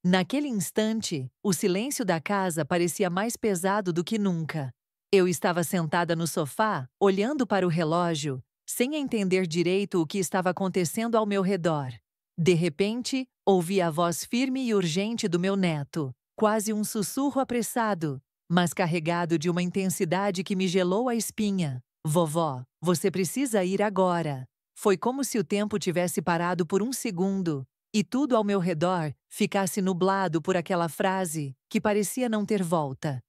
Naquele instante, o silêncio da casa parecia mais pesado do que nunca. Eu estava sentada no sofá, olhando para o relógio, sem entender direito o que estava acontecendo ao meu redor. De repente, ouvi a voz firme e urgente do meu neto, quase um sussurro apressado, mas carregado de uma intensidade que me gelou a espinha. Vovó, você precisa ir agora. Foi como se o tempo tivesse parado por um segundo, e tudo ao meu redor ficasse nublado por aquela frase que parecia não ter volta.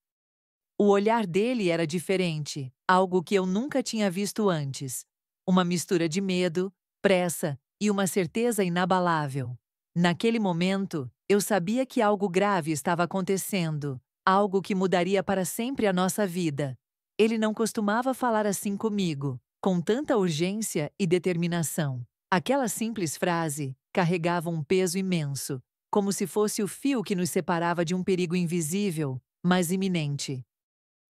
O olhar dele era diferente, algo que eu nunca tinha visto antes. Uma mistura de medo, pressa e uma certeza inabalável. Naquele momento, eu sabia que algo grave estava acontecendo, algo que mudaria para sempre a nossa vida. Ele não costumava falar assim comigo, com tanta urgência e determinação. Aquela simples frase carregava um peso imenso, como se fosse o fio que nos separava de um perigo invisível, mas iminente.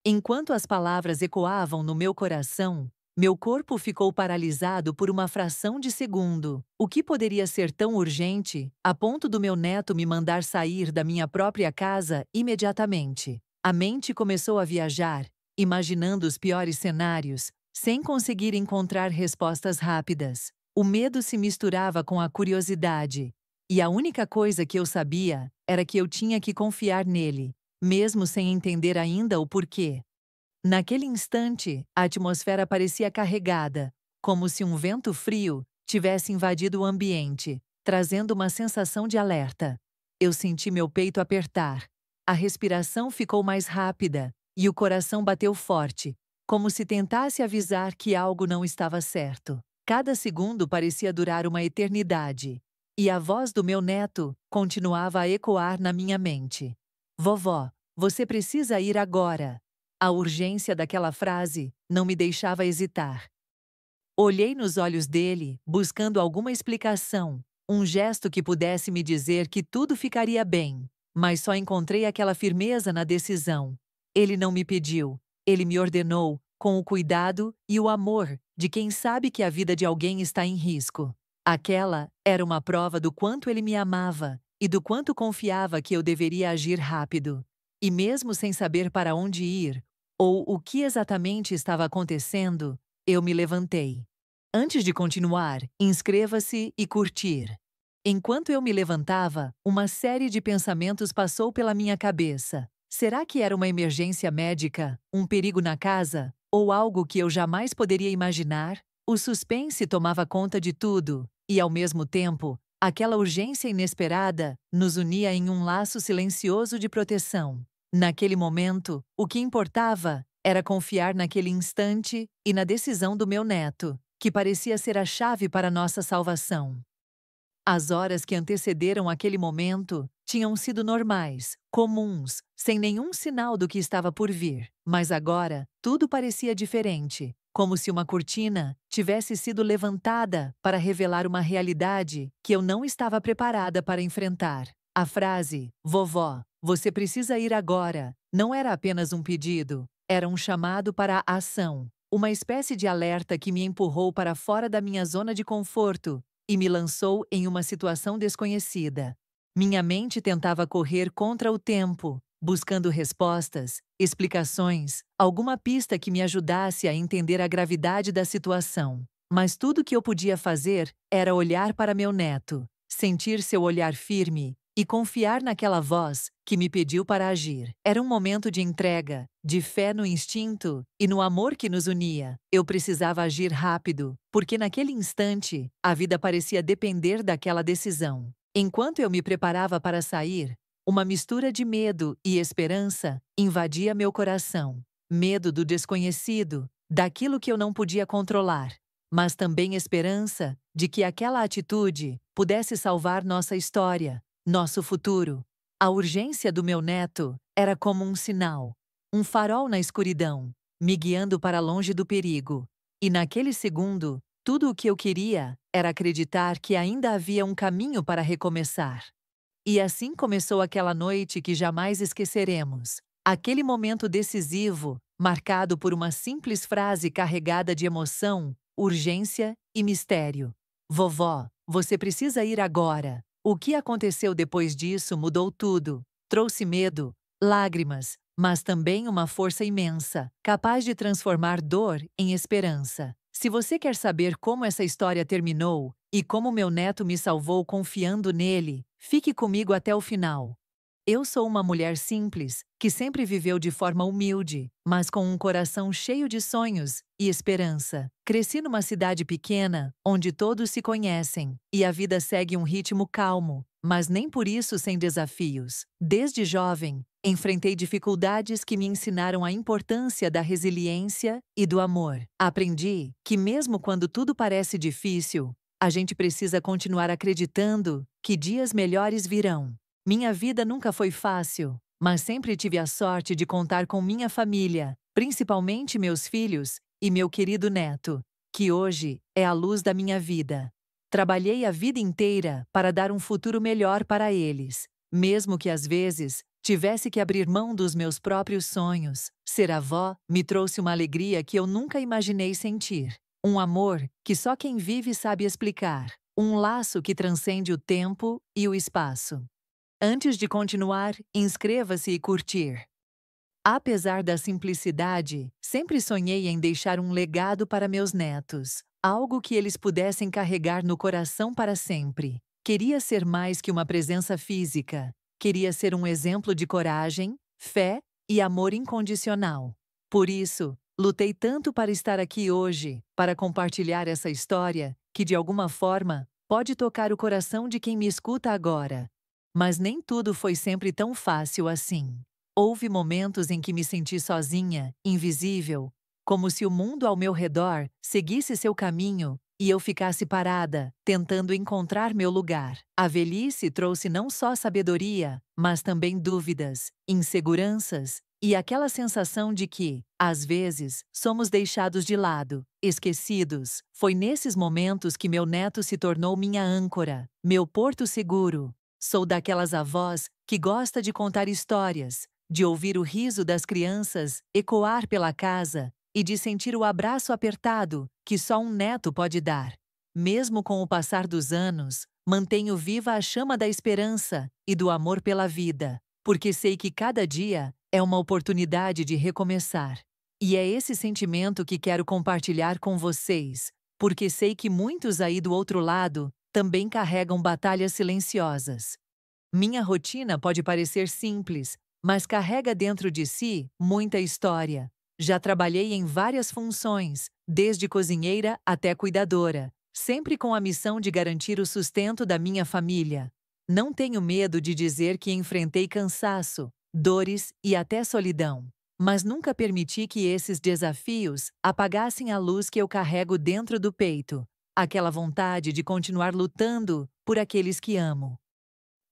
Enquanto as palavras ecoavam no meu coração, meu corpo ficou paralisado por uma fração de segundo. O que poderia ser tão urgente, a ponto do meu neto me mandar sair da minha própria casa imediatamente? A mente começou a viajar, imaginando os piores cenários, sem conseguir encontrar respostas rápidas. O medo se misturava com a curiosidade, e a única coisa que eu sabia era que eu tinha que confiar nele, mesmo sem entender ainda o porquê. Naquele instante, a atmosfera parecia carregada, como se um vento frio tivesse invadido o ambiente, trazendo uma sensação de alerta. Eu senti meu peito apertar, a respiração ficou mais rápida e o coração bateu forte, como se tentasse avisar que algo não estava certo. Cada segundo parecia durar uma eternidade, e a voz do meu neto continuava a ecoar na minha mente. Vovó, você precisa ir agora. A urgência daquela frase não me deixava hesitar. Olhei nos olhos dele, buscando alguma explicação, um gesto que pudesse me dizer que tudo ficaria bem, mas só encontrei aquela firmeza na decisão. Ele não me pediu, ele me ordenou, com o cuidado e o amor de quem sabe que a vida de alguém está em risco. Aquela era uma prova do quanto ele me amava e do quanto confiava que eu deveria agir rápido. E mesmo sem saber para onde ir, ou o que exatamente estava acontecendo, eu me levantei. Antes de continuar, inscreva-se e curtir. Enquanto eu me levantava, uma série de pensamentos passou pela minha cabeça. Será que era uma emergência médica, um perigo na casa, ou algo que eu jamais poderia imaginar? O suspense tomava conta de tudo, e ao mesmo tempo, aquela urgência inesperada nos unia em um laço silencioso de proteção. Naquele momento, o que importava era confiar naquele instante e na decisão do meu neto, que parecia ser a chave para nossa salvação. As horas que antecederam aquele momento tinham sido normais, comuns, sem nenhum sinal do que estava por vir. Mas agora, tudo parecia diferente, como se uma cortina tivesse sido levantada para revelar uma realidade que eu não estava preparada para enfrentar. A frase, vovó, você precisa ir agora, não era apenas um pedido, era um chamado para a ação, uma espécie de alerta que me empurrou para fora da minha zona de conforto e me lançou em uma situação desconhecida. Minha mente tentava correr contra o tempo, buscando respostas, explicações, alguma pista que me ajudasse a entender a gravidade da situação. Mas tudo que eu podia fazer era olhar para meu neto, sentir seu olhar firme e confiar naquela voz que me pediu para agir. Era um momento de entrega, de fé no instinto e no amor que nos unia. Eu precisava agir rápido, porque naquele instante, a vida parecia depender daquela decisão. Enquanto eu me preparava para sair, uma mistura de medo e esperança invadia meu coração. Medo do desconhecido, daquilo que eu não podia controlar, mas também esperança de que aquela atitude pudesse salvar nossa história, nosso futuro. A urgência do meu neto era como um sinal, um farol na escuridão, me guiando para longe do perigo. E naquele segundo, tudo o que eu queria era acreditar que ainda havia um caminho para recomeçar. E assim começou aquela noite que jamais esqueceremos. Aquele momento decisivo, marcado por uma simples frase carregada de emoção, urgência e mistério. Vovó, você precisa ir agora. O que aconteceu depois disso mudou tudo. Trouxe medo, lágrimas, mas também uma força imensa, capaz de transformar dor em esperança. Se você quer saber como essa história terminou e como meu neto me salvou confiando nele, fique comigo até o final. Eu sou uma mulher simples, que sempre viveu de forma humilde, mas com um coração cheio de sonhos e esperança. Cresci numa cidade pequena, onde todos se conhecem, e a vida segue um ritmo calmo, mas nem por isso sem desafios. Desde jovem, enfrentei dificuldades que me ensinaram a importância da resiliência e do amor. Aprendi que mesmo quando tudo parece difícil, a gente precisa continuar acreditando que dias melhores virão. Minha vida nunca foi fácil, mas sempre tive a sorte de contar com minha família, principalmente meus filhos e meu querido neto, que hoje é a luz da minha vida. Trabalhei a vida inteira para dar um futuro melhor para eles, mesmo que às vezes tivesse que abrir mão dos meus próprios sonhos. Ser avó me trouxe uma alegria que eu nunca imaginei sentir. Um amor que só quem vive sabe explicar. Um laço que transcende o tempo e o espaço. Antes de continuar, inscreva-se e curtir. Apesar da simplicidade, sempre sonhei em deixar um legado para meus netos, algo que eles pudessem carregar no coração para sempre. Queria ser mais que uma presença física. Queria ser um exemplo de coragem, fé e amor incondicional. Por isso, lutei tanto para estar aqui hoje, para compartilhar essa história, que de alguma forma pode tocar o coração de quem me escuta agora. Mas nem tudo foi sempre tão fácil assim. Houve momentos em que me senti sozinha, invisível, como se o mundo ao meu redor seguisse seu caminho e eu ficasse parada, tentando encontrar meu lugar. A velhice trouxe não só sabedoria, mas também dúvidas, inseguranças e aquela sensação de que, às vezes, somos deixados de lado, esquecidos. Foi nesses momentos que meu neto se tornou minha âncora, meu porto seguro. Sou daquelas avós que gosta de contar histórias, de ouvir o riso das crianças ecoar pela casa e de sentir o abraço apertado que só um neto pode dar. Mesmo com o passar dos anos, mantenho viva a chama da esperança e do amor pela vida, porque sei que cada dia é uma oportunidade de recomeçar. E é esse sentimento que quero compartilhar com vocês, porque sei que muitos aí do outro lado também carregam batalhas silenciosas. Minha rotina pode parecer simples, mas carrega dentro de si muita história. Já trabalhei em várias funções, desde cozinheira até cuidadora, sempre com a missão de garantir o sustento da minha família. Não tenho medo de dizer que enfrentei cansaço, dores e até solidão, mas nunca permiti que esses desafios apagassem a luz que eu carrego dentro do peito. Aquela vontade de continuar lutando por aqueles que amo.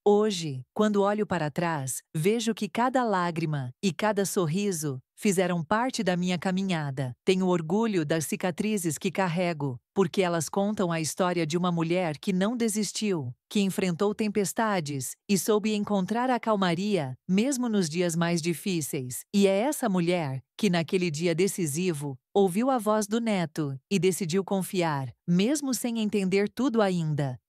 Hoje, quando olho para trás, vejo que cada lágrima e cada sorriso fizeram parte da minha caminhada. Tenho orgulho das cicatrizes que carrego, porque elas contam a história de uma mulher que não desistiu, que enfrentou tempestades e soube encontrar a calmaria, mesmo nos dias mais difíceis. E é essa mulher que, naquele dia decisivo, ouviu a voz do neto e decidiu confiar, mesmo sem entender tudo ainda.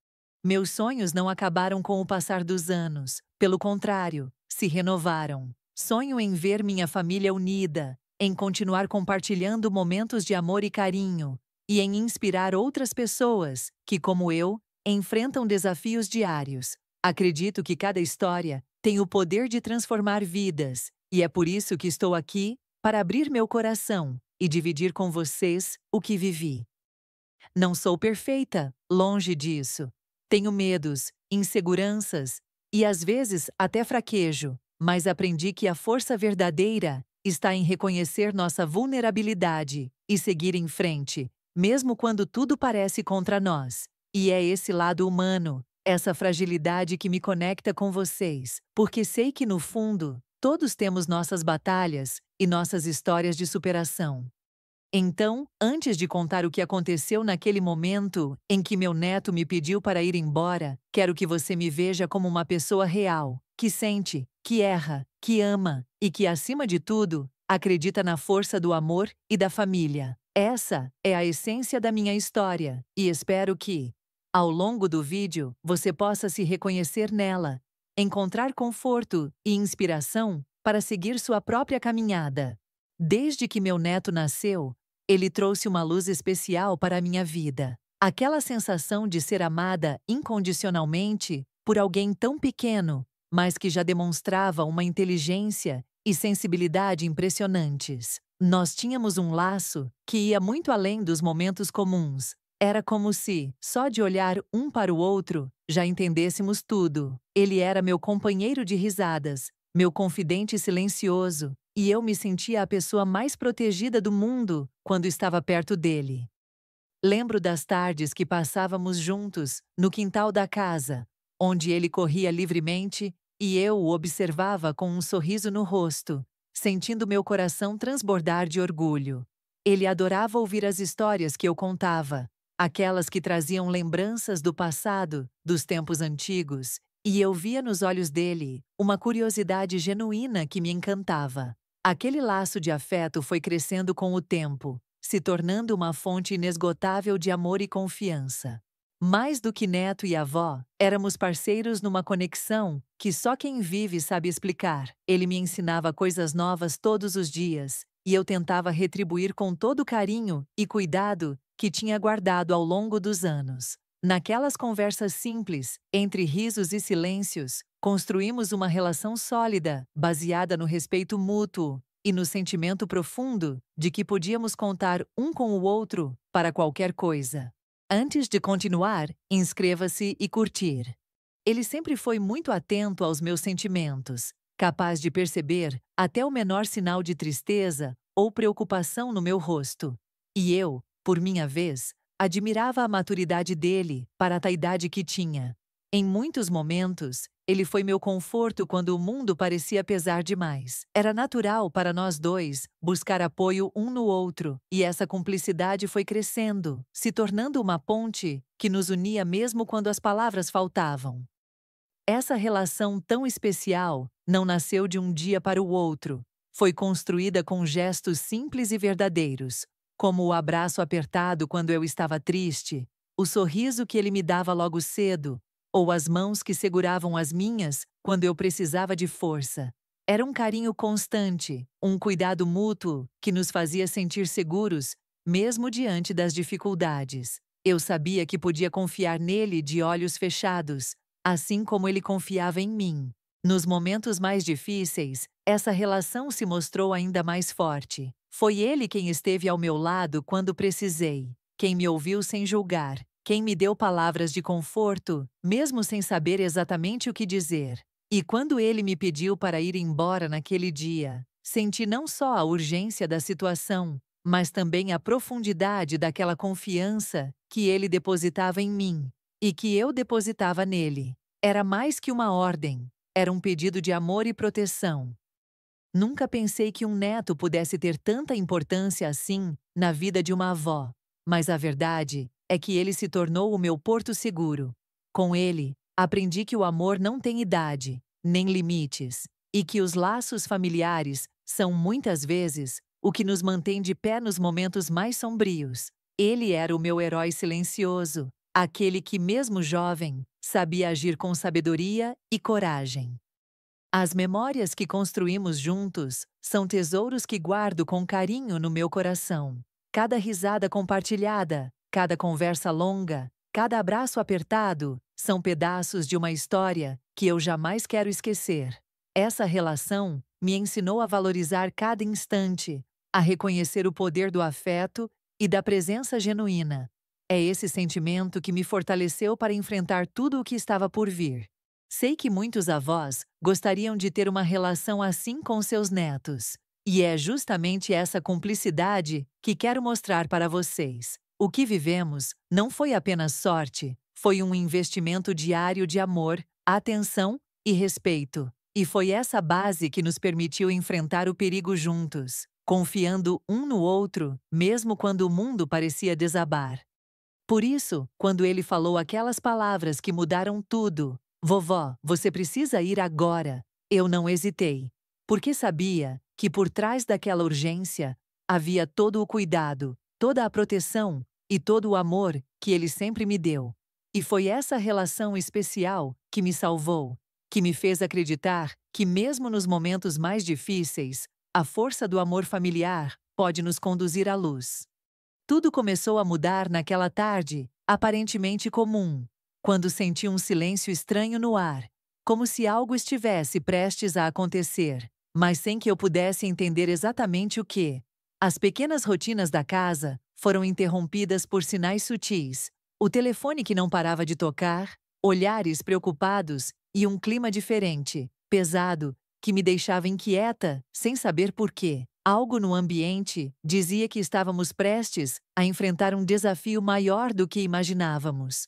Meus sonhos não acabaram com o passar dos anos, pelo contrário, se renovaram. Sonho em ver minha família unida, em continuar compartilhando momentos de amor e carinho, e em inspirar outras pessoas que, como eu, enfrentam desafios diários. Acredito que cada história tem o poder de transformar vidas, e é por isso que estou aqui, para abrir meu coração e dividir com vocês o que vivi. Não sou perfeita, longe disso. Tenho medos, inseguranças e às vezes até fraquejo, mas aprendi que a força verdadeira está em reconhecer nossa vulnerabilidade e seguir em frente, mesmo quando tudo parece contra nós. E é esse lado humano, essa fragilidade que me conecta com vocês, porque sei que no fundo, todos temos nossas batalhas e nossas histórias de superação. Então, antes de contar o que aconteceu naquele momento em que meu neto me pediu para ir embora, quero que você me veja como uma pessoa real, que sente, que erra, que ama e que, acima de tudo, acredita na força do amor e da família. Essa é a essência da minha história, e espero que, ao longo do vídeo, você possa se reconhecer nela, encontrar conforto e inspiração para seguir sua própria caminhada. Desde que meu neto nasceu, ele trouxe uma luz especial para a minha vida. Aquela sensação de ser amada incondicionalmente por alguém tão pequeno, mas que já demonstrava uma inteligência e sensibilidade impressionantes. Nós tínhamos um laço que ia muito além dos momentos comuns. Era como se, só de olhar um para o outro, já entendêssemos tudo. Ele era meu companheiro de risadas, meu confidente silencioso, e eu me sentia a pessoa mais protegida do mundo quando estava perto dele. Lembro das tardes que passávamos juntos, no quintal da casa, onde ele corria livremente e eu o observava com um sorriso no rosto, sentindo meu coração transbordar de orgulho. Ele adorava ouvir as histórias que eu contava, aquelas que traziam lembranças do passado, dos tempos antigos, e eu via nos olhos dele uma curiosidade genuína que me encantava. Aquele laço de afeto foi crescendo com o tempo, se tornando uma fonte inesgotável de amor e confiança. Mais do que neto e avó, éramos parceiros numa conexão que só quem vive sabe explicar. Ele me ensinava coisas novas todos os dias, e eu tentava retribuir com todo o carinho e cuidado que tinha guardado ao longo dos anos. Naquelas conversas simples, entre risos e silêncios, construímos uma relação sólida, baseada no respeito mútuo e no sentimento profundo de que podíamos contar um com o outro para qualquer coisa. Antes de continuar, inscreva-se e curtir. Ele sempre foi muito atento aos meus sentimentos, capaz de perceber até o menor sinal de tristeza ou preocupação no meu rosto. E eu, por minha vez, admirava a maturidade dele para a idade que tinha. Em muitos momentos, ele foi meu conforto quando o mundo parecia pesar demais. Era natural para nós dois buscar apoio um no outro, e essa cumplicidade foi crescendo, se tornando uma ponte que nos unia mesmo quando as palavras faltavam. Essa relação tão especial não nasceu de um dia para o outro. Foi construída com gestos simples e verdadeiros, como o abraço apertado quando eu estava triste, o sorriso que ele me dava logo cedo, ou as mãos que seguravam as minhas quando eu precisava de força. Era um carinho constante, um cuidado mútuo que nos fazia sentir seguros, mesmo diante das dificuldades. Eu sabia que podia confiar nele de olhos fechados, assim como ele confiava em mim. Nos momentos mais difíceis, essa relação se mostrou ainda mais forte. Foi ele quem esteve ao meu lado quando precisei, quem me ouviu sem julgar, quem me deu palavras de conforto, mesmo sem saber exatamente o que dizer. E quando ele me pediu para ir embora naquele dia, senti não só a urgência da situação, mas também a profundidade daquela confiança que ele depositava em mim e que eu depositava nele. Era mais que uma ordem, era um pedido de amor e proteção. Nunca pensei que um neto pudesse ter tanta importância assim na vida de uma avó, mas a verdade é que ele se tornou o meu porto seguro. Com ele, aprendi que o amor não tem idade, nem limites, e que os laços familiares são muitas vezes o que nos mantém de pé nos momentos mais sombrios. Ele era o meu herói silencioso, aquele que, mesmo jovem, sabia agir com sabedoria e coragem. As memórias que construímos juntos são tesouros que guardo com carinho no meu coração. Cada risada compartilhada, cada conversa longa, cada abraço apertado são pedaços de uma história que eu jamais quero esquecer. Essa relação me ensinou a valorizar cada instante, a reconhecer o poder do afeto e da presença genuína. É esse sentimento que me fortaleceu para enfrentar tudo o que estava por vir. Sei que muitos avós gostariam de ter uma relação assim com seus netos. E é justamente essa cumplicidade que quero mostrar para vocês. O que vivemos não foi apenas sorte, foi um investimento diário de amor, atenção e respeito. E foi essa base que nos permitiu enfrentar o perigo juntos, confiando um no outro, mesmo quando o mundo parecia desabar. Por isso, quando ele falou aquelas palavras que mudaram tudo, "Vovó, você precisa ir agora", eu não hesitei, porque sabia que por trás daquela urgência havia todo o cuidado, toda a proteção e todo o amor que ele sempre me deu. E foi essa relação especial que me salvou, que me fez acreditar que, mesmo nos momentos mais difíceis, a força do amor familiar pode nos conduzir à luz. Tudo começou a mudar naquela tarde, aparentemente comum, quando senti um silêncio estranho no ar, como se algo estivesse prestes a acontecer, mas sem que eu pudesse entender exatamente o que. As pequenas rotinas da casa foram interrompidas por sinais sutis, o telefone que não parava de tocar, olhares preocupados e um clima diferente, pesado, que me deixava inquieta, sem saber por quê. Algo no ambiente dizia que estávamos prestes a enfrentar um desafio maior do que imaginávamos.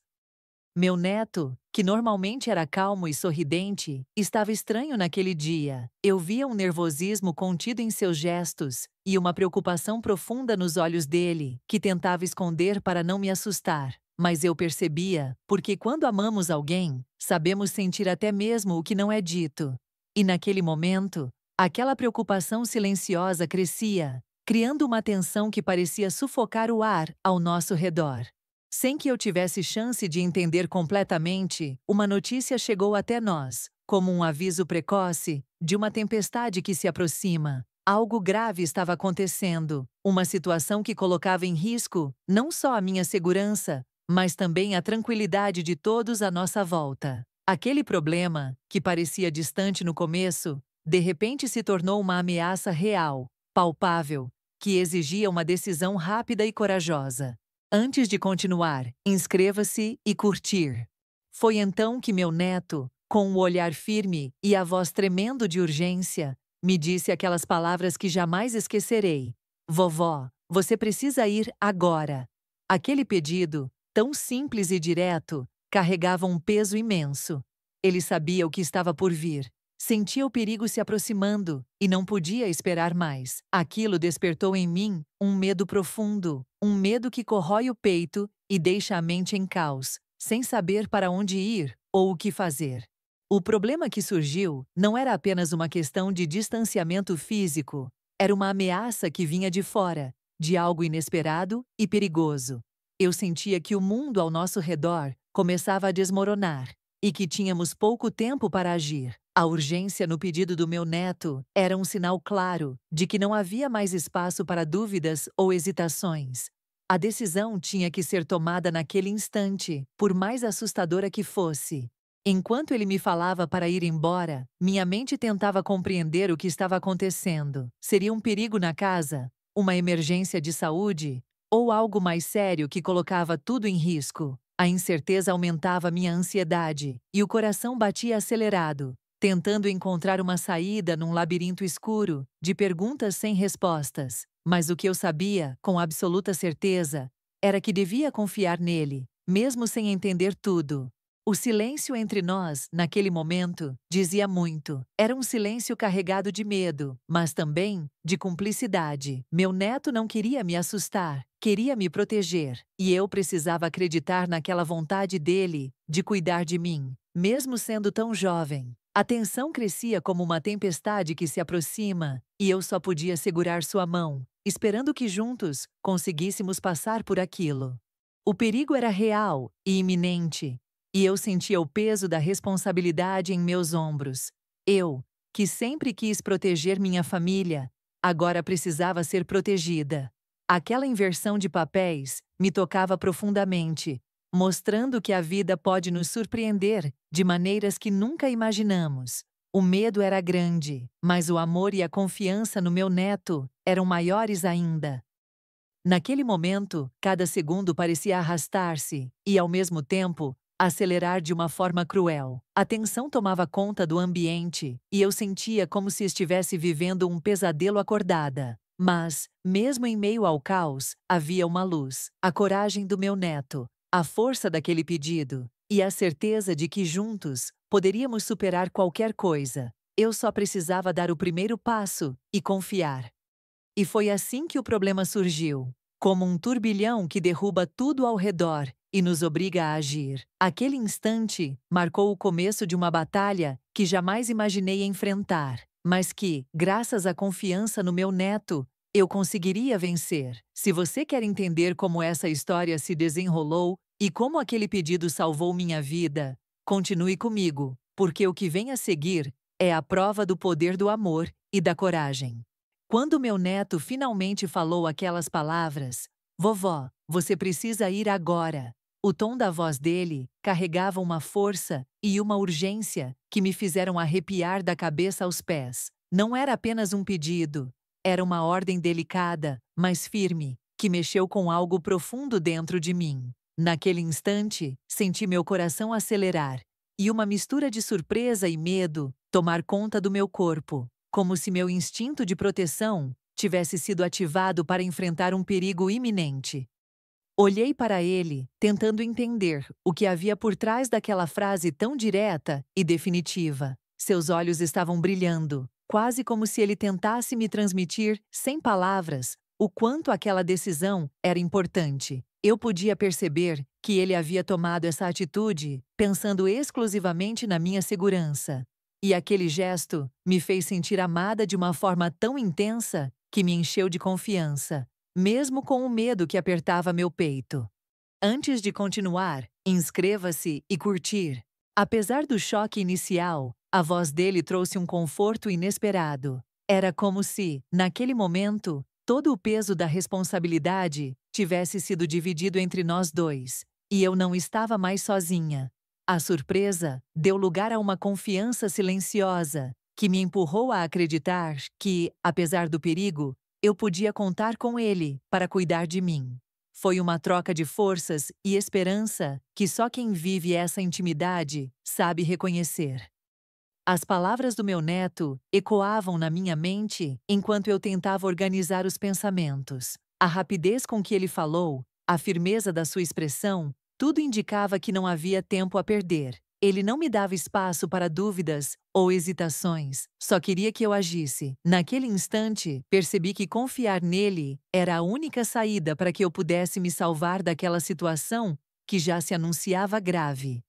Meu neto, que normalmente era calmo e sorridente, estava estranho naquele dia. Eu via um nervosismo contido em seus gestos e uma preocupação profunda nos olhos dele, que tentava esconder para não me assustar. Mas eu percebia, porque quando amamos alguém, sabemos sentir até mesmo o que não é dito. E naquele momento, aquela preocupação silenciosa crescia, criando uma tensão que parecia sufocar o ar ao nosso redor. Sem que eu tivesse chance de entender completamente, uma notícia chegou até nós, como um aviso precoce de uma tempestade que se aproxima. Algo grave estava acontecendo, uma situação que colocava em risco não só a minha segurança, mas também a tranquilidade de todos à nossa volta. Aquele problema, que parecia distante no começo, de repente se tornou uma ameaça real, palpável, que exigia uma decisão rápida e corajosa. Antes de continuar, inscreva-se e curtir. Foi então que meu neto, com o olhar firme e a voz tremendo de urgência, me disse aquelas palavras que jamais esquecerei. Vovó, você precisa ir agora. Aquele pedido, tão simples e direto, carregava um peso imenso. Ele sabia o que estava por vir. Sentia o perigo se aproximando e não podia esperar mais. Aquilo despertou em mim um medo profundo, um medo que corrói o peito e deixa a mente em caos, sem saber para onde ir ou o que fazer. O problema que surgiu não era apenas uma questão de distanciamento físico, era uma ameaça que vinha de fora, de algo inesperado e perigoso. Eu sentia que o mundo ao nosso redor começava a desmoronar e que tínhamos pouco tempo para agir. A urgência no pedido do meu neto era um sinal claro de que não havia mais espaço para dúvidas ou hesitações. A decisão tinha que ser tomada naquele instante, por mais assustadora que fosse. Enquanto ele me falava para ir embora, minha mente tentava compreender o que estava acontecendo. Seria um perigo na casa? Uma emergência de saúde? Ou algo mais sério que colocava tudo em risco? A incerteza aumentava minha ansiedade, e o coração batia acelerado, tentando encontrar uma saída num labirinto escuro, de perguntas sem respostas. Mas o que eu sabia, com absoluta certeza, era que devia confiar nele, mesmo sem entender tudo. O silêncio entre nós, naquele momento, dizia muito. Era um silêncio carregado de medo, mas também de cumplicidade. Meu neto não queria me assustar, queria me proteger, e eu precisava acreditar naquela vontade dele de cuidar de mim, mesmo sendo tão jovem. A tensão crescia como uma tempestade que se aproxima, e eu só podia segurar sua mão, esperando que juntos conseguíssemos passar por aquilo. O perigo era real e iminente, e eu sentia o peso da responsabilidade em meus ombros. Eu, que sempre quis proteger minha família, agora precisava ser protegida. Aquela inversão de papéis me tocava profundamente, mostrando que a vida pode nos surpreender de maneiras que nunca imaginamos. O medo era grande, mas o amor e a confiança no meu neto eram maiores ainda. Naquele momento, cada segundo parecia arrastar-se e, ao mesmo tempo, acelerar de uma forma cruel. A tensão tomava conta do ambiente e eu sentia como se estivesse vivendo um pesadelo acordada. Mas, mesmo em meio ao caos, havia uma luz, a coragem do meu neto, a força daquele pedido e a certeza de que juntos poderíamos superar qualquer coisa. Eu só precisava dar o primeiro passo e confiar. E foi assim que o problema surgiu, como um turbilhão que derruba tudo ao redor e nos obriga a agir. Aquele instante marcou o começo de uma batalha que jamais imaginei enfrentar, mas que, graças à confiança no meu neto, eu conseguiria vencer. Se você quer entender como essa história se desenrolou, E como aquele pedido salvou minha vida, continue comigo, porque o que vem a seguir é a prova do poder do amor e da coragem. Quando meu neto finalmente falou aquelas palavras, "Vovó, você precisa ir agora." O tom da voz dele carregava uma força e uma urgência que me fizeram arrepiar da cabeça aos pés. Não era apenas um pedido, era uma ordem delicada, mas firme, que mexeu com algo profundo dentro de mim. Naquele instante, senti meu coração acelerar e uma mistura de surpresa e medo tomar conta do meu corpo, como se meu instinto de proteção tivesse sido ativado para enfrentar um perigo iminente. Olhei para ele, tentando entender o que havia por trás daquela frase tão direta e definitiva. Seus olhos estavam brilhando, quase como se ele tentasse me transmitir, sem palavras, o quanto aquela decisão era importante. Eu podia perceber que ele havia tomado essa atitude pensando exclusivamente na minha segurança. E aquele gesto me fez sentir amada de uma forma tão intensa que me encheu de confiança, mesmo com o medo que apertava meu peito. Antes de continuar, inscreva-se e curtir. Apesar do choque inicial, a voz dele trouxe um conforto inesperado. Era como se, naquele momento, todo o peso da responsabilidade tivesse sido dividido entre nós dois, e eu não estava mais sozinha. A surpresa deu lugar a uma confiança silenciosa, que me empurrou a acreditar que, apesar do perigo, eu podia contar com ele para cuidar de mim. Foi uma troca de forças e esperança que só quem vive essa intimidade sabe reconhecer. As palavras do meu neto ecoavam na minha mente enquanto eu tentava organizar os pensamentos. A rapidez com que ele falou, a firmeza da sua expressão, tudo indicava que não havia tempo a perder. Ele não me dava espaço para dúvidas ou hesitações, só queria que eu agisse. Naquele instante, percebi que confiar nele era a única saída para que eu pudesse me salvar daquela situação que já se anunciava grave.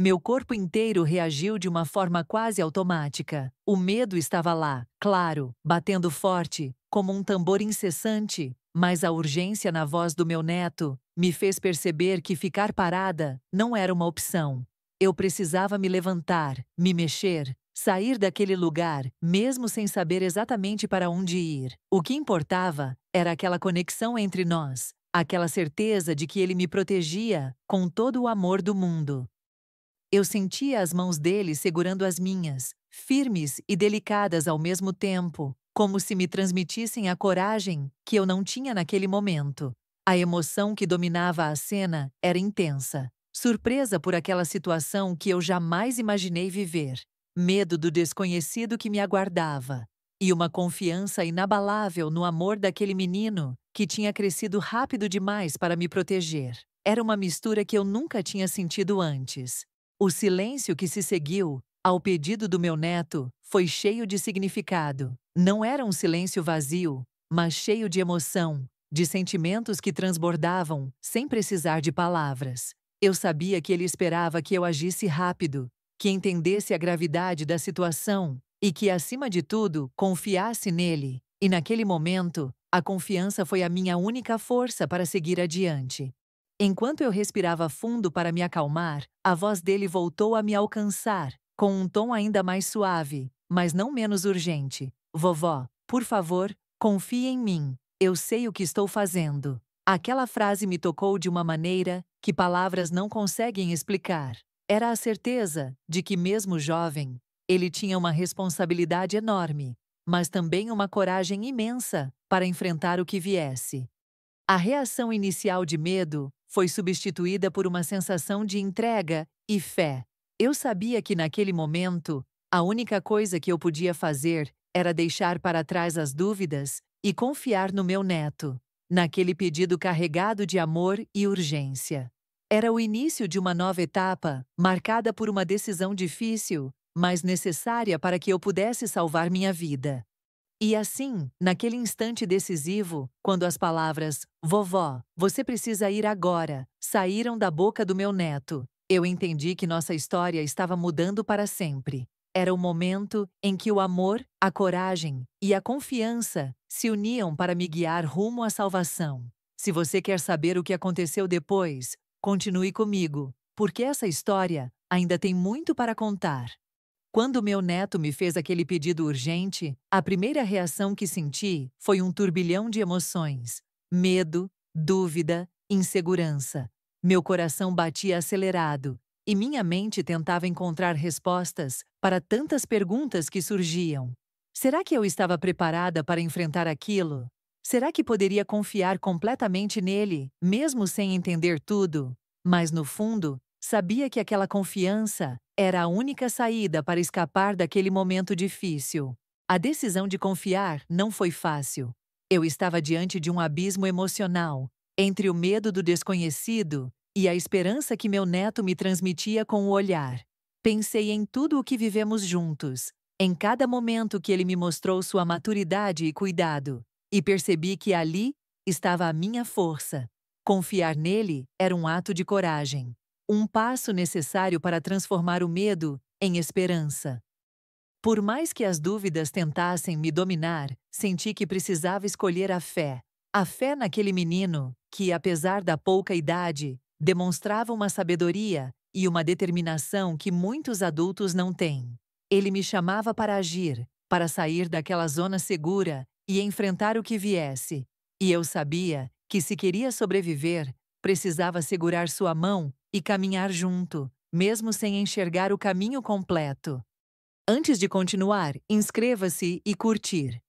Meu corpo inteiro reagiu de uma forma quase automática. O medo estava lá, claro, batendo forte, como um tambor incessante, mas a urgência na voz do meu neto me fez perceber que ficar parada não era uma opção. Eu precisava me levantar, me mexer, sair daquele lugar, mesmo sem saber exatamente para onde ir. O que importava era aquela conexão entre nós, aquela certeza de que ele me protegia com todo o amor do mundo. Eu sentia as mãos dele segurando as minhas, firmes e delicadas ao mesmo tempo, como se me transmitissem a coragem que eu não tinha naquele momento. A emoção que dominava a cena era intensa. Surpresa por aquela situação que eu jamais imaginei viver. Medo do desconhecido que me aguardava. E uma confiança inabalável no amor daquele menino que tinha crescido rápido demais para me proteger. Era uma mistura que eu nunca tinha sentido antes. O silêncio que se seguiu ao pedido do meu neto foi cheio de significado. Não era um silêncio vazio, mas cheio de emoção, de sentimentos que transbordavam sem precisar de palavras. Eu sabia que ele esperava que eu agisse rápido, que entendesse a gravidade da situação e que, acima de tudo, confiasse nele. E naquele momento, a confiança foi a minha única força para seguir adiante. Enquanto eu respirava fundo para me acalmar, a voz dele voltou a me alcançar, com um tom ainda mais suave, mas não menos urgente. "Vovó, por favor, confie em mim. Eu sei o que estou fazendo." Aquela frase me tocou de uma maneira que palavras não conseguem explicar. Era a certeza de que, mesmo jovem, ele tinha uma responsabilidade enorme, mas também uma coragem imensa para enfrentar o que viesse. A reação inicial de medo foi substituída por uma sensação de entrega e fé. Eu sabia que naquele momento, a única coisa que eu podia fazer era deixar para trás as dúvidas e confiar no meu neto, naquele pedido carregado de amor e urgência. Era o início de uma nova etapa, marcada por uma decisão difícil, mas necessária para que eu pudesse salvar minha vida. E assim, naquele instante decisivo, quando as palavras "Vovó, você precisa ir agora" saíram da boca do meu neto, eu entendi que nossa história estava mudando para sempre. Era o momento em que o amor, a coragem e a confiança se uniam para me guiar rumo à salvação. Se você quer saber o que aconteceu depois, Continue comigo, porque essa história ainda tem muito para contar. Quando meu neto me fez aquele pedido urgente, a primeira reação que senti foi um turbilhão de emoções: medo, dúvida, insegurança. Meu coração batia acelerado e minha mente tentava encontrar respostas para tantas perguntas que surgiam. Será que eu estava preparada para enfrentar aquilo? Será que poderia confiar completamente nele, mesmo sem entender tudo? Mas no fundo, sabia que aquela confiança era a única saída para escapar daquele momento difícil. A decisão de confiar não foi fácil. Eu estava diante de um abismo emocional, entre o medo do desconhecido e a esperança que meu neto me transmitia com o olhar. Pensei em tudo o que vivemos juntos, em cada momento que ele me mostrou sua maturidade e cuidado, e percebi que ali estava a minha força. Confiar nele era um ato de coragem, um passo necessário para transformar o medo em esperança. Por mais que as dúvidas tentassem me dominar, senti que precisava escolher a fé. A fé naquele menino que, apesar da pouca idade, demonstrava uma sabedoria e uma determinação que muitos adultos não têm. Ele me chamava para agir, para sair daquela zona segura e enfrentar o que viesse. E eu sabia que, se queria sobreviver, precisava segurar sua mão e caminhar junto, mesmo sem enxergar o caminho completo. Antes de continuar, inscreva-se e curtir.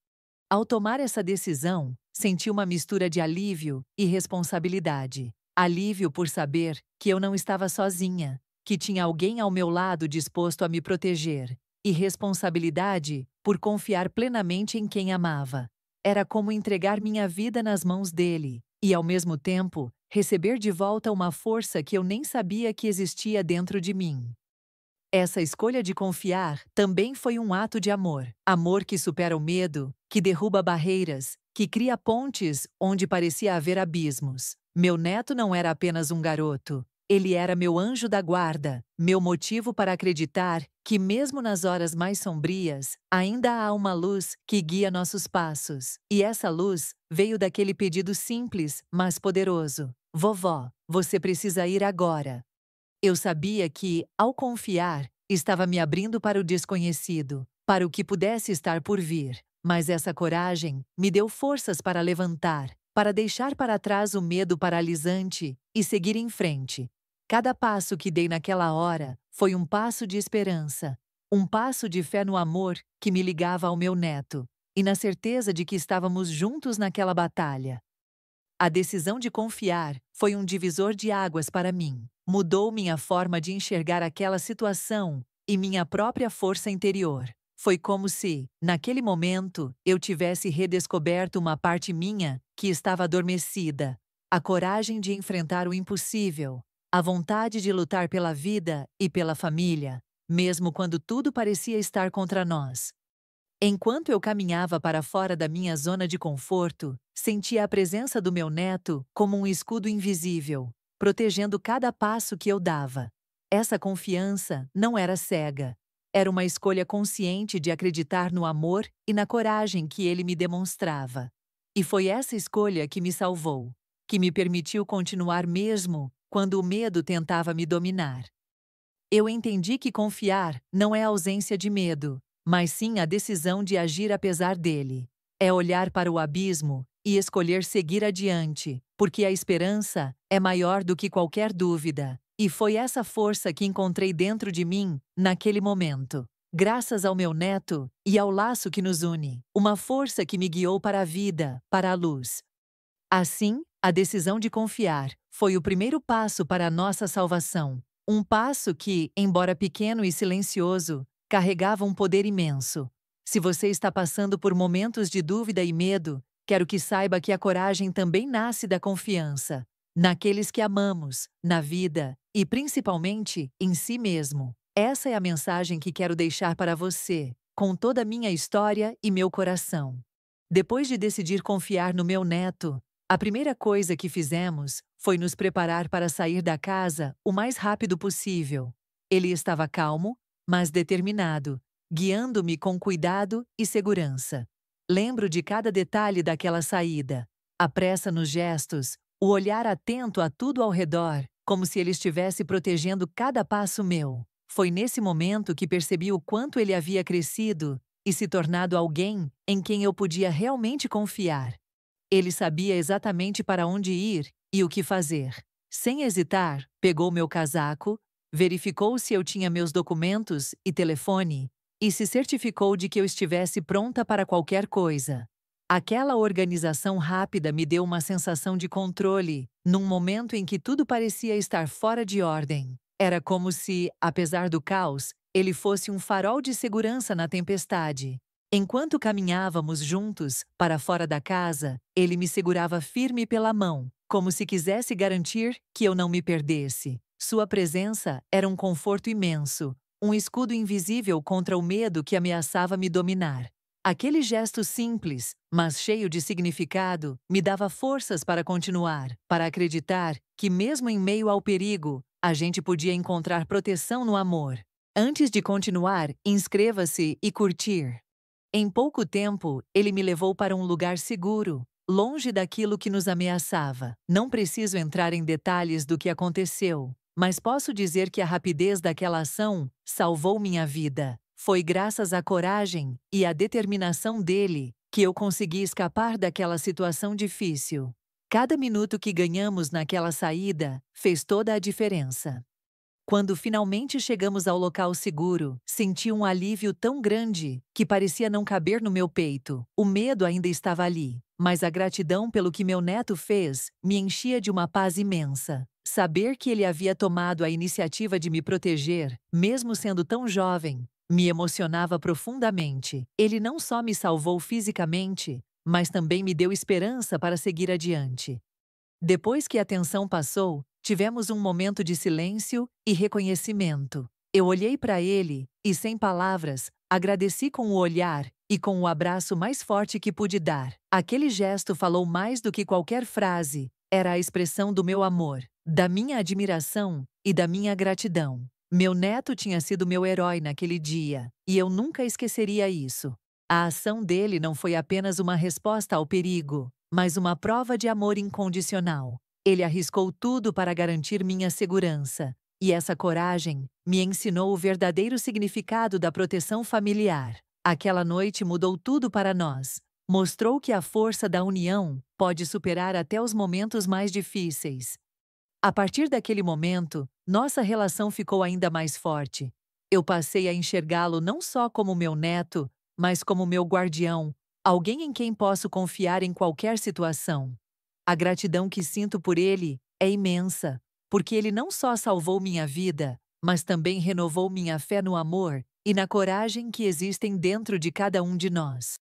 Ao tomar essa decisão, senti uma mistura de alívio e responsabilidade. Alívio por saber que eu não estava sozinha, que tinha alguém ao meu lado disposto a me proteger, e responsabilidade por confiar plenamente em quem amava. Era como entregar minha vida nas mãos dele, e ao mesmo tempo, receber de volta uma força que eu nem sabia que existia dentro de mim. Essa escolha de confiar também foi um ato de amor. Amor que supera o medo, que derruba barreiras, que cria pontes onde parecia haver abismos. Meu neto não era apenas um garoto. Ele era meu anjo da guarda, meu motivo para acreditar que, mesmo nas horas mais sombrias, ainda há uma luz que guia nossos passos. E essa luz veio daquele pedido simples, mas poderoso: Vovó, você precisa ir agora. Eu sabia que, ao confiar, estava me abrindo para o desconhecido, para o que pudesse estar por vir. Mas essa coragem me deu forças para levantar, para deixar para trás o medo paralisante e seguir em frente. Cada passo que dei naquela hora foi um passo de esperança, um passo de fé no amor que me ligava ao meu neto, e na certeza de que estávamos juntos naquela batalha. A decisão de confiar foi um divisor de águas para mim. Mudou minha forma de enxergar aquela situação e minha própria força interior. Foi como se, naquele momento, eu tivesse redescoberto uma parte minha que estava adormecida. A coragem de enfrentar o impossível, a vontade de lutar pela vida e pela família, mesmo quando tudo parecia estar contra nós. Enquanto eu caminhava para fora da minha zona de conforto, sentia a presença do meu neto como um escudo invisível, protegendo cada passo que eu dava. Essa confiança não era cega. Era uma escolha consciente de acreditar no amor e na coragem que ele me demonstrava. E foi essa escolha que me salvou, que me permitiu continuar mesmo quando o medo tentava me dominar. Eu entendi que confiar não é ausência de medo, mas sim a decisão de agir apesar dele. É olhar para o abismo e escolher seguir adiante, porque a esperança é maior do que qualquer dúvida. E foi essa força que encontrei dentro de mim, naquele momento. Graças ao meu neto e ao laço que nos une, uma força que me guiou para a vida, para a luz. Assim, a decisão de confiar foi o primeiro passo para a nossa salvação. Um passo que, embora pequeno e silencioso, carregava um poder imenso. Se você está passando por momentos de dúvida e medo, quero que saiba que a coragem também nasce da confiança naqueles que amamos, na vida e, principalmente, em si mesmo. Essa é a mensagem que quero deixar para você, com toda a minha história e meu coração. Depois de decidir confiar no meu neto, a primeira coisa que fizemos foi nos preparar para sair da casa o mais rápido possível. Ele estava calmo, mas determinado, guiando-me com cuidado e segurança. Lembro de cada detalhe daquela saída: a pressa nos gestos, o olhar atento a tudo ao redor, como se ele estivesse protegendo cada passo meu. Foi nesse momento que percebi o quanto ele havia crescido e se tornado alguém em quem eu podia realmente confiar. Ele sabia exatamente para onde ir e o que fazer. Sem hesitar, pegou meu casaco, verificou se eu tinha meus documentos e telefone, e se certificou de que eu estivesse pronta para qualquer coisa. Aquela organização rápida me deu uma sensação de controle, num momento em que tudo parecia estar fora de ordem. Era como se, apesar do caos, ele fosse um farol de segurança na tempestade. Enquanto caminhávamos juntos para fora da casa, ele me segurava firme pela mão, como se quisesse garantir que eu não me perdesse. Sua presença era um conforto imenso, um escudo invisível contra o medo que ameaçava me dominar. Aquele gesto simples, mas cheio de significado, me dava forças para continuar, para acreditar que, mesmo em meio ao perigo, a gente podia encontrar proteção no amor. Antes de continuar, inscreva-se e curtir. Em pouco tempo, ele me levou para um lugar seguro, longe daquilo que nos ameaçava. Não preciso entrar em detalhes do que aconteceu, mas posso dizer que a rapidez daquela ação salvou minha vida. Foi graças à coragem e à determinação dele que eu consegui escapar daquela situação difícil. Cada minuto que ganhamos naquela saída fez toda a diferença. Quando finalmente chegamos ao local seguro, senti um alívio tão grande que parecia não caber no meu peito. O medo ainda estava ali, mas a gratidão pelo que meu neto fez me enchia de uma paz imensa. Saber que ele havia tomado a iniciativa de me proteger, mesmo sendo tão jovem, me emocionava profundamente. Ele não só me salvou fisicamente, mas também me deu esperança para seguir adiante. Depois que a tensão passou, tivemos um momento de silêncio e reconhecimento. Eu olhei para ele e, sem palavras, agradeci com o olhar e com o abraço mais forte que pude dar. Aquele gesto falou mais do que qualquer frase, era a expressão do meu amor, da minha admiração e da minha gratidão. Meu neto tinha sido meu herói naquele dia, e eu nunca esqueceria isso. A ação dele não foi apenas uma resposta ao perigo, mas uma prova de amor incondicional. Ele arriscou tudo para garantir minha segurança, e essa coragem me ensinou o verdadeiro significado da proteção familiar. Aquela noite mudou tudo para nós. Mostrou que a força da união pode superar até os momentos mais difíceis. A partir daquele momento, nossa relação ficou ainda mais forte. Eu passei a enxergá-lo não só como meu neto, mas como meu guardião, alguém em quem posso confiar em qualquer situação. A gratidão que sinto por ele é imensa, porque ele não só salvou minha vida, mas também renovou minha fé no amor e na coragem que existem dentro de cada um de nós.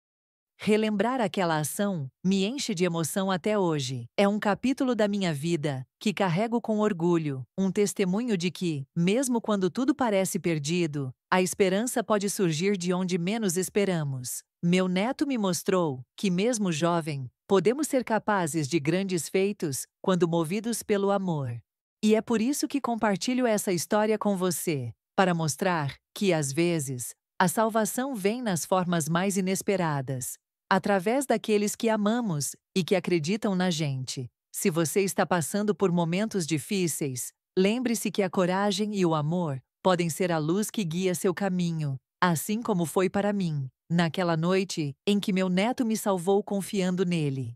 Relembrar aquela ação me enche de emoção até hoje. É um capítulo da minha vida que carrego com orgulho, um testemunho de que, mesmo quando tudo parece perdido, a esperança pode surgir de onde menos esperamos. Meu neto me mostrou que, mesmo jovem, podemos ser capazes de grandes feitos quando movidos pelo amor. E é por isso que compartilho essa história com você, para mostrar que, às vezes, a salvação vem nas formas mais inesperadas, através daqueles que amamos e que acreditam na gente. Se você está passando por momentos difíceis, lembre-se que a coragem e o amor podem ser a luz que guia seu caminho, assim como foi para mim, naquela noite em que meu neto me salvou confiando nele.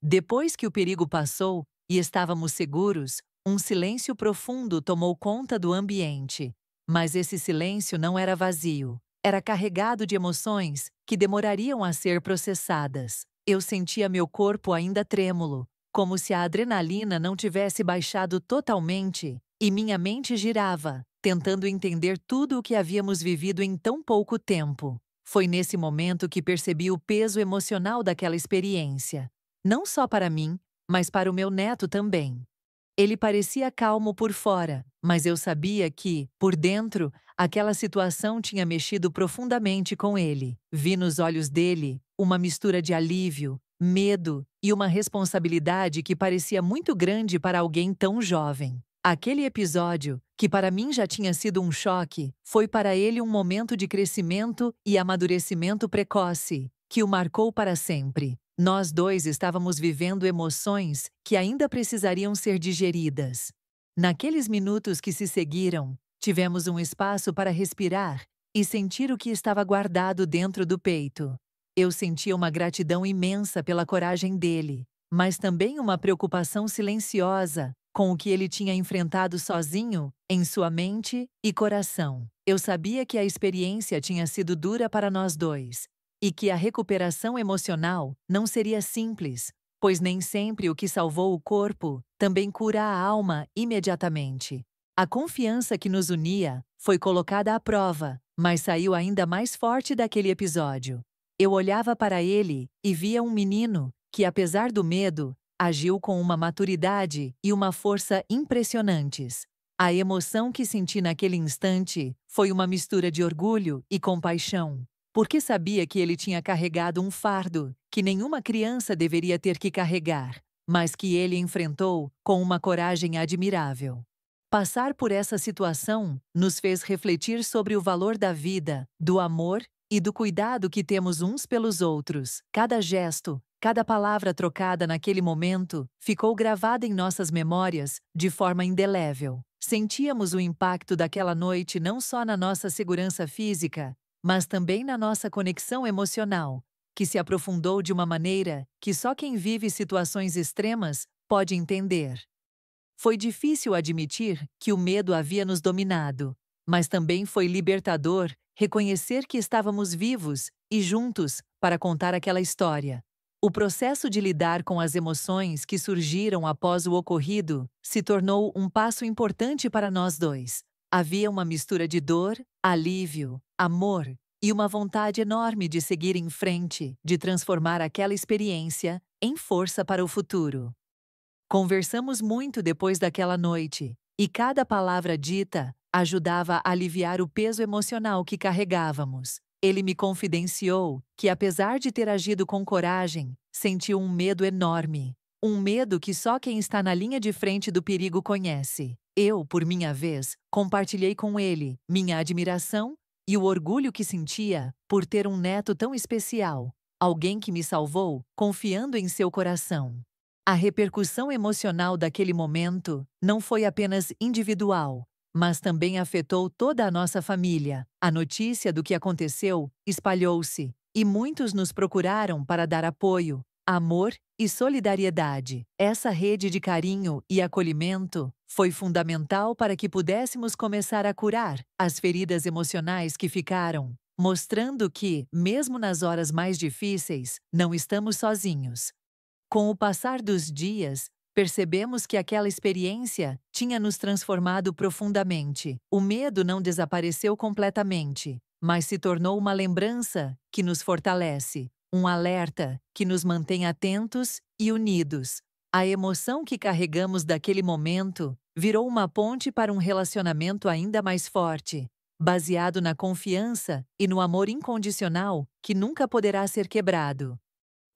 Depois que o perigo passou e estávamos seguros, um silêncio profundo tomou conta do ambiente. Mas esse silêncio não era vazio. Era carregado de emoções que demorariam a ser processadas. Eu sentia meu corpo ainda trêmulo, como se a adrenalina não tivesse baixado totalmente, e minha mente girava, tentando entender tudo o que havíamos vivido em tão pouco tempo. Foi nesse momento que percebi o peso emocional daquela experiência. Não só para mim, mas para o meu neto também. Ele parecia calmo por fora, mas eu sabia que, por dentro, aquela situação tinha mexido profundamente com ele. Vi nos olhos dele uma mistura de alívio, medo e uma responsabilidade que parecia muito grande para alguém tão jovem. Aquele episódio, que para mim já tinha sido um choque, foi para ele um momento de crescimento e amadurecimento precoce, que o marcou para sempre. Nós dois estávamos vivendo emoções que ainda precisariam ser digeridas. Naqueles minutos que se seguiram, tivemos um espaço para respirar e sentir o que estava guardado dentro do peito. Eu sentia uma gratidão imensa pela coragem dele, mas também uma preocupação silenciosa com o que ele tinha enfrentado sozinho em sua mente e coração. Eu sabia que a experiência tinha sido dura para nós dois e que a recuperação emocional não seria simples, pois nem sempre o que salvou o corpo também cura a alma imediatamente. A confiança que nos unia foi colocada à prova, mas saiu ainda mais forte daquele episódio. Eu olhava para ele e via um menino que, apesar do medo, agiu com uma maturidade e uma força impressionantes. A emoção que senti naquele instante foi uma mistura de orgulho e compaixão, porque sabia que ele tinha carregado um fardo que nenhuma criança deveria ter que carregar, mas que ele enfrentou com uma coragem admirável. Passar por essa situação nos fez refletir sobre o valor da vida, do amor e do cuidado que temos uns pelos outros. Cada gesto, cada palavra trocada naquele momento ficou gravada em nossas memórias de forma indelével. Sentíamos o impacto daquela noite não só na nossa segurança física, mas também na nossa conexão emocional, que se aprofundou de uma maneira que só quem vive situações extremas pode entender. Foi difícil admitir que o medo havia nos dominado, mas também foi libertador reconhecer que estávamos vivos e juntos para contar aquela história. O processo de lidar com as emoções que surgiram após o ocorrido se tornou um passo importante para nós dois. Havia uma mistura de dor, alívio, amor e uma vontade enorme de seguir em frente, de transformar aquela experiência em força para o futuro. Conversamos muito depois daquela noite, e cada palavra dita ajudava a aliviar o peso emocional que carregávamos. Ele me confidenciou que, apesar de ter agido com coragem, sentiu um medo enorme. Um medo que só quem está na linha de frente do perigo conhece. Eu, por minha vez, compartilhei com ele minha admiração e o orgulho que sentia por ter um neto tão especial, alguém que me salvou confiando em seu coração. A repercussão emocional daquele momento não foi apenas individual, mas também afetou toda a nossa família. A notícia do que aconteceu espalhou-se, e muitos nos procuraram para dar apoio, amor e solidariedade. Essa rede de carinho e acolhimento foi fundamental para que pudéssemos começar a curar as feridas emocionais que ficaram, mostrando que, mesmo nas horas mais difíceis, não estamos sozinhos. Com o passar dos dias, percebemos que aquela experiência tinha nos transformado profundamente. O medo não desapareceu completamente, mas se tornou uma lembrança que nos fortalece, um alerta que nos mantém atentos e unidos. A emoção que carregamos daquele momento virou uma ponte para um relacionamento ainda mais forte, baseado na confiança e no amor incondicional que nunca poderá ser quebrado.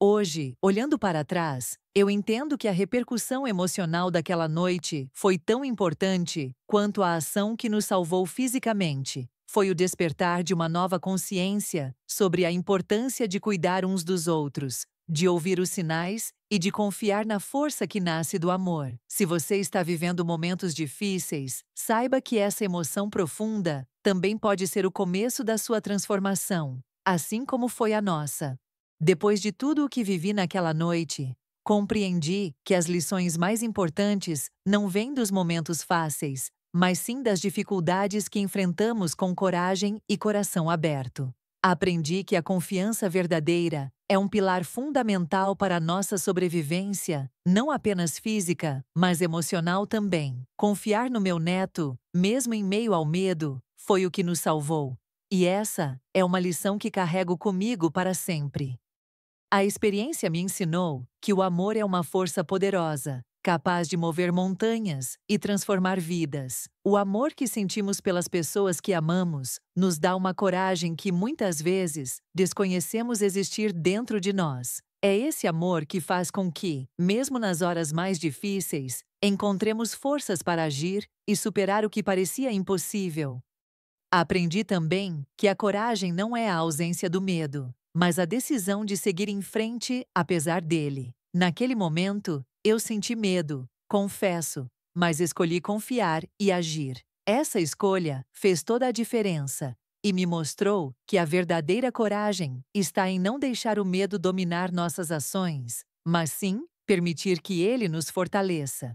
Hoje, olhando para trás, eu entendo que a repercussão emocional daquela noite foi tão importante quanto a ação que nos salvou fisicamente. Foi o despertar de uma nova consciência sobre a importância de cuidar uns dos outros, de ouvir os sinais e de confiar na força que nasce do amor. Se você está vivendo momentos difíceis, saiba que essa emoção profunda também pode ser o começo da sua transformação, assim como foi a nossa. Depois de tudo o que vivi naquela noite, compreendi que as lições mais importantes não vêm dos momentos fáceis, mas sim das dificuldades que enfrentamos com coragem e coração aberto. Aprendi que a confiança verdadeira é um pilar fundamental para a nossa sobrevivência, não apenas física, mas emocional também. Confiar no meu neto, mesmo em meio ao medo, foi o que nos salvou. E essa é uma lição que carrego comigo para sempre. A experiência me ensinou que o amor é uma força poderosa, capaz de mover montanhas e transformar vidas. O amor que sentimos pelas pessoas que amamos nos dá uma coragem que muitas vezes desconhecemos existir dentro de nós. É esse amor que faz com que, mesmo nas horas mais difíceis, encontremos forças para agir e superar o que parecia impossível. Aprendi também que a coragem não é a ausência do medo, mas a decisão de seguir em frente apesar dele. Naquele momento, eu senti medo, confesso, mas escolhi confiar e agir. Essa escolha fez toda a diferença e me mostrou que a verdadeira coragem está em não deixar o medo dominar nossas ações, mas sim permitir que ele nos fortaleça.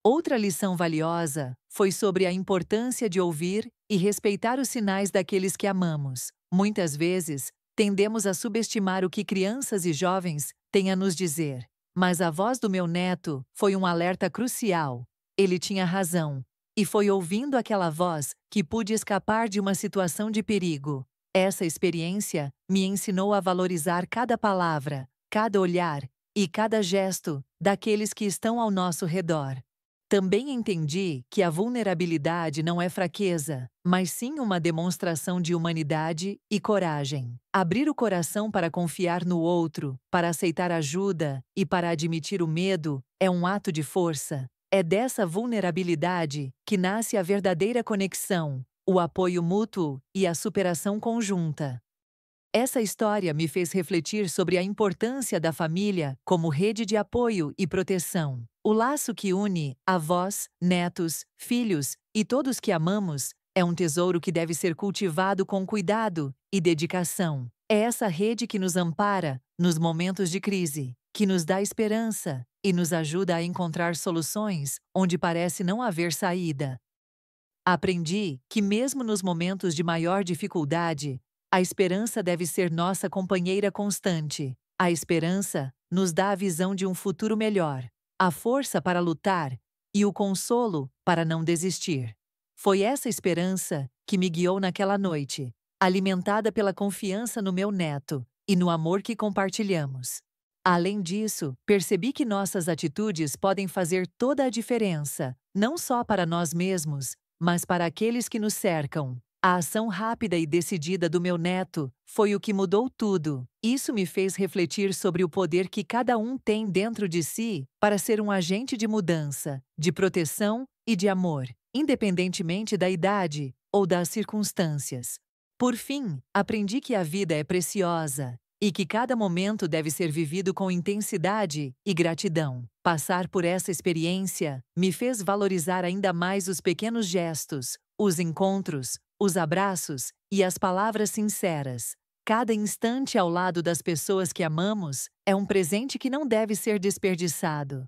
Outra lição valiosa foi sobre a importância de ouvir e respeitar os sinais daqueles que amamos. Muitas vezes, tendemos a subestimar o que crianças e jovens têm a nos dizer. Mas a voz do meu neto foi um alerta crucial. Ele tinha razão. E foi ouvindo aquela voz que pude escapar de uma situação de perigo. Essa experiência me ensinou a valorizar cada palavra, cada olhar e cada gesto daqueles que estão ao nosso redor. Também entendi que a vulnerabilidade não é fraqueza, mas sim uma demonstração de humanidade e coragem. Abrir o coração para confiar no outro, para aceitar ajuda e para admitir o medo é um ato de força. É dessa vulnerabilidade que nasce a verdadeira conexão, o apoio mútuo e a superação conjunta. Essa história me fez refletir sobre a importância da família como rede de apoio e proteção. O laço que une avós, netos, filhos e todos que amamos é um tesouro que deve ser cultivado com cuidado e dedicação. É essa rede que nos ampara nos momentos de crise, que nos dá esperança e nos ajuda a encontrar soluções onde parece não haver saída. Aprendi que, mesmo nos momentos de maior dificuldade, a esperança deve ser nossa companheira constante. A esperança nos dá a visão de um futuro melhor, a força para lutar e o consolo para não desistir. Foi essa esperança que me guiou naquela noite, alimentada pela confiança no meu neto e no amor que compartilhamos. Além disso, percebi que nossas atitudes podem fazer toda a diferença, não só para nós mesmos, mas para aqueles que nos cercam. A ação rápida e decidida do meu neto foi o que mudou tudo. Isso me fez refletir sobre o poder que cada um tem dentro de si para ser um agente de mudança, de proteção e de amor, independentemente da idade ou das circunstâncias. Por fim, aprendi que a vida é preciosa e que cada momento deve ser vivido com intensidade e gratidão. Passar por essa experiência me fez valorizar ainda mais os pequenos gestos, os encontros, os abraços e as palavras sinceras. Cada instante ao lado das pessoas que amamos é um presente que não deve ser desperdiçado.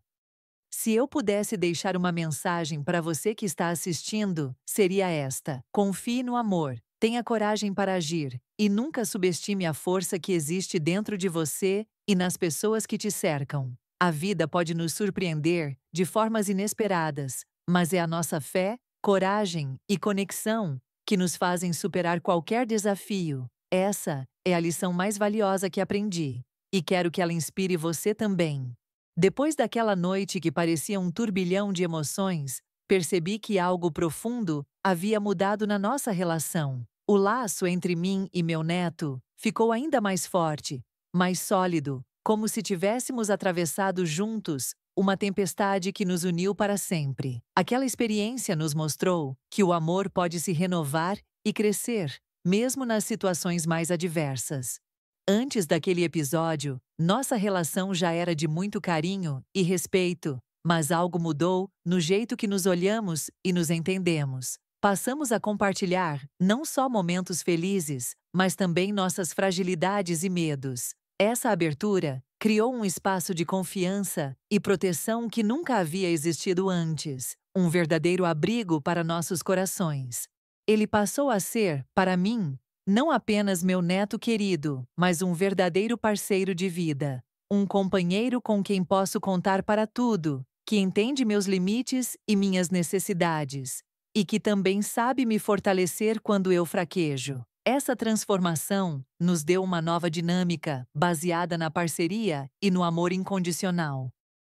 Se eu pudesse deixar uma mensagem para você que está assistindo, seria esta: confie no amor, tenha coragem para agir e nunca subestime a força que existe dentro de você e nas pessoas que te cercam. A vida pode nos surpreender de formas inesperadas, mas é a nossa fé, coragem e conexão que nos fazem superar qualquer desafio. Essa é a lição mais valiosa que aprendi, e quero que ela inspire você também. Depois daquela noite que parecia um turbilhão de emoções, percebi que algo profundo havia mudado na nossa relação. O laço entre mim e meu neto ficou ainda mais forte, mais sólido, como se tivéssemos atravessado juntos uma tempestade que nos uniu para sempre. Aquela experiência nos mostrou que o amor pode se renovar e crescer, mesmo nas situações mais adversas. Antes daquele episódio, nossa relação já era de muito carinho e respeito, mas algo mudou no jeito que nos olhamos e nos entendemos. Passamos a compartilhar não só momentos felizes, mas também nossas fragilidades e medos. Essa abertura criou um espaço de confiança e proteção que nunca havia existido antes, um verdadeiro abrigo para nossos corações. Ele passou a ser, para mim, não apenas meu neto querido, mas um verdadeiro parceiro de vida, um companheiro com quem posso contar para tudo, que entende meus limites e minhas necessidades, e que também sabe me fortalecer quando eu fraquejo. Essa transformação nos deu uma nova dinâmica, baseada na parceria e no amor incondicional.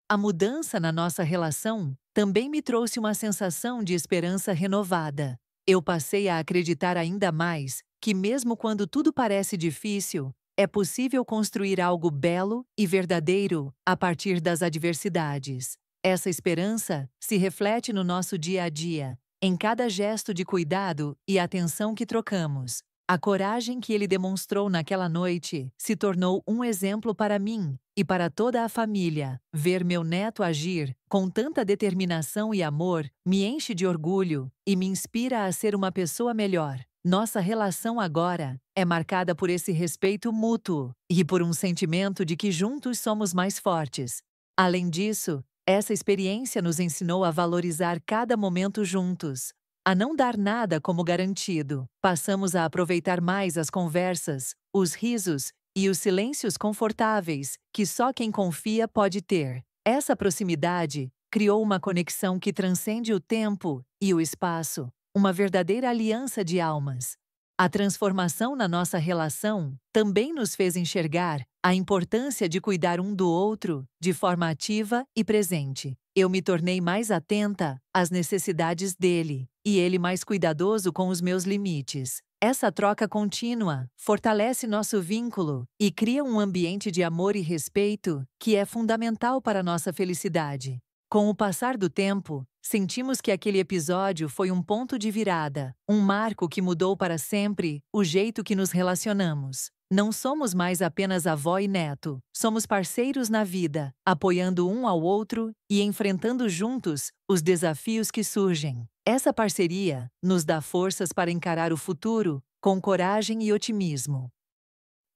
A mudança na nossa relação também me trouxe uma sensação de esperança renovada. Eu passei a acreditar ainda mais que, mesmo quando tudo parece difícil, é possível construir algo belo e verdadeiro a partir das adversidades. Essa esperança se reflete no nosso dia a dia, em cada gesto de cuidado e atenção que trocamos. A coragem que ele demonstrou naquela noite se tornou um exemplo para mim e para toda a família. Ver meu neto agir com tanta determinação e amor me enche de orgulho e me inspira a ser uma pessoa melhor. Nossa relação agora é marcada por esse respeito mútuo e por um sentimento de que juntos somos mais fortes. Além disso, essa experiência nos ensinou a valorizar cada momento juntos, a não dar nada como garantido. Passamos a aproveitar mais as conversas, os risos e os silêncios confortáveis que só quem confia pode ter. Essa proximidade criou uma conexão que transcende o tempo e o espaço, uma verdadeira aliança de almas. A transformação na nossa relação também nos fez enxergar a importância de cuidar um do outro de forma ativa e presente. Eu me tornei mais atenta às necessidades dele, e ele mais cuidadoso com os meus limites. Essa troca contínua fortalece nosso vínculo e cria um ambiente de amor e respeito que é fundamental para nossa felicidade. Com o passar do tempo, sentimos que aquele episódio foi um ponto de virada, um marco que mudou para sempre o jeito que nos relacionamos. Não somos mais apenas avó e neto, somos parceiros na vida, apoiando um ao outro e enfrentando juntos os desafios que surgem. Essa parceria nos dá forças para encarar o futuro com coragem e otimismo.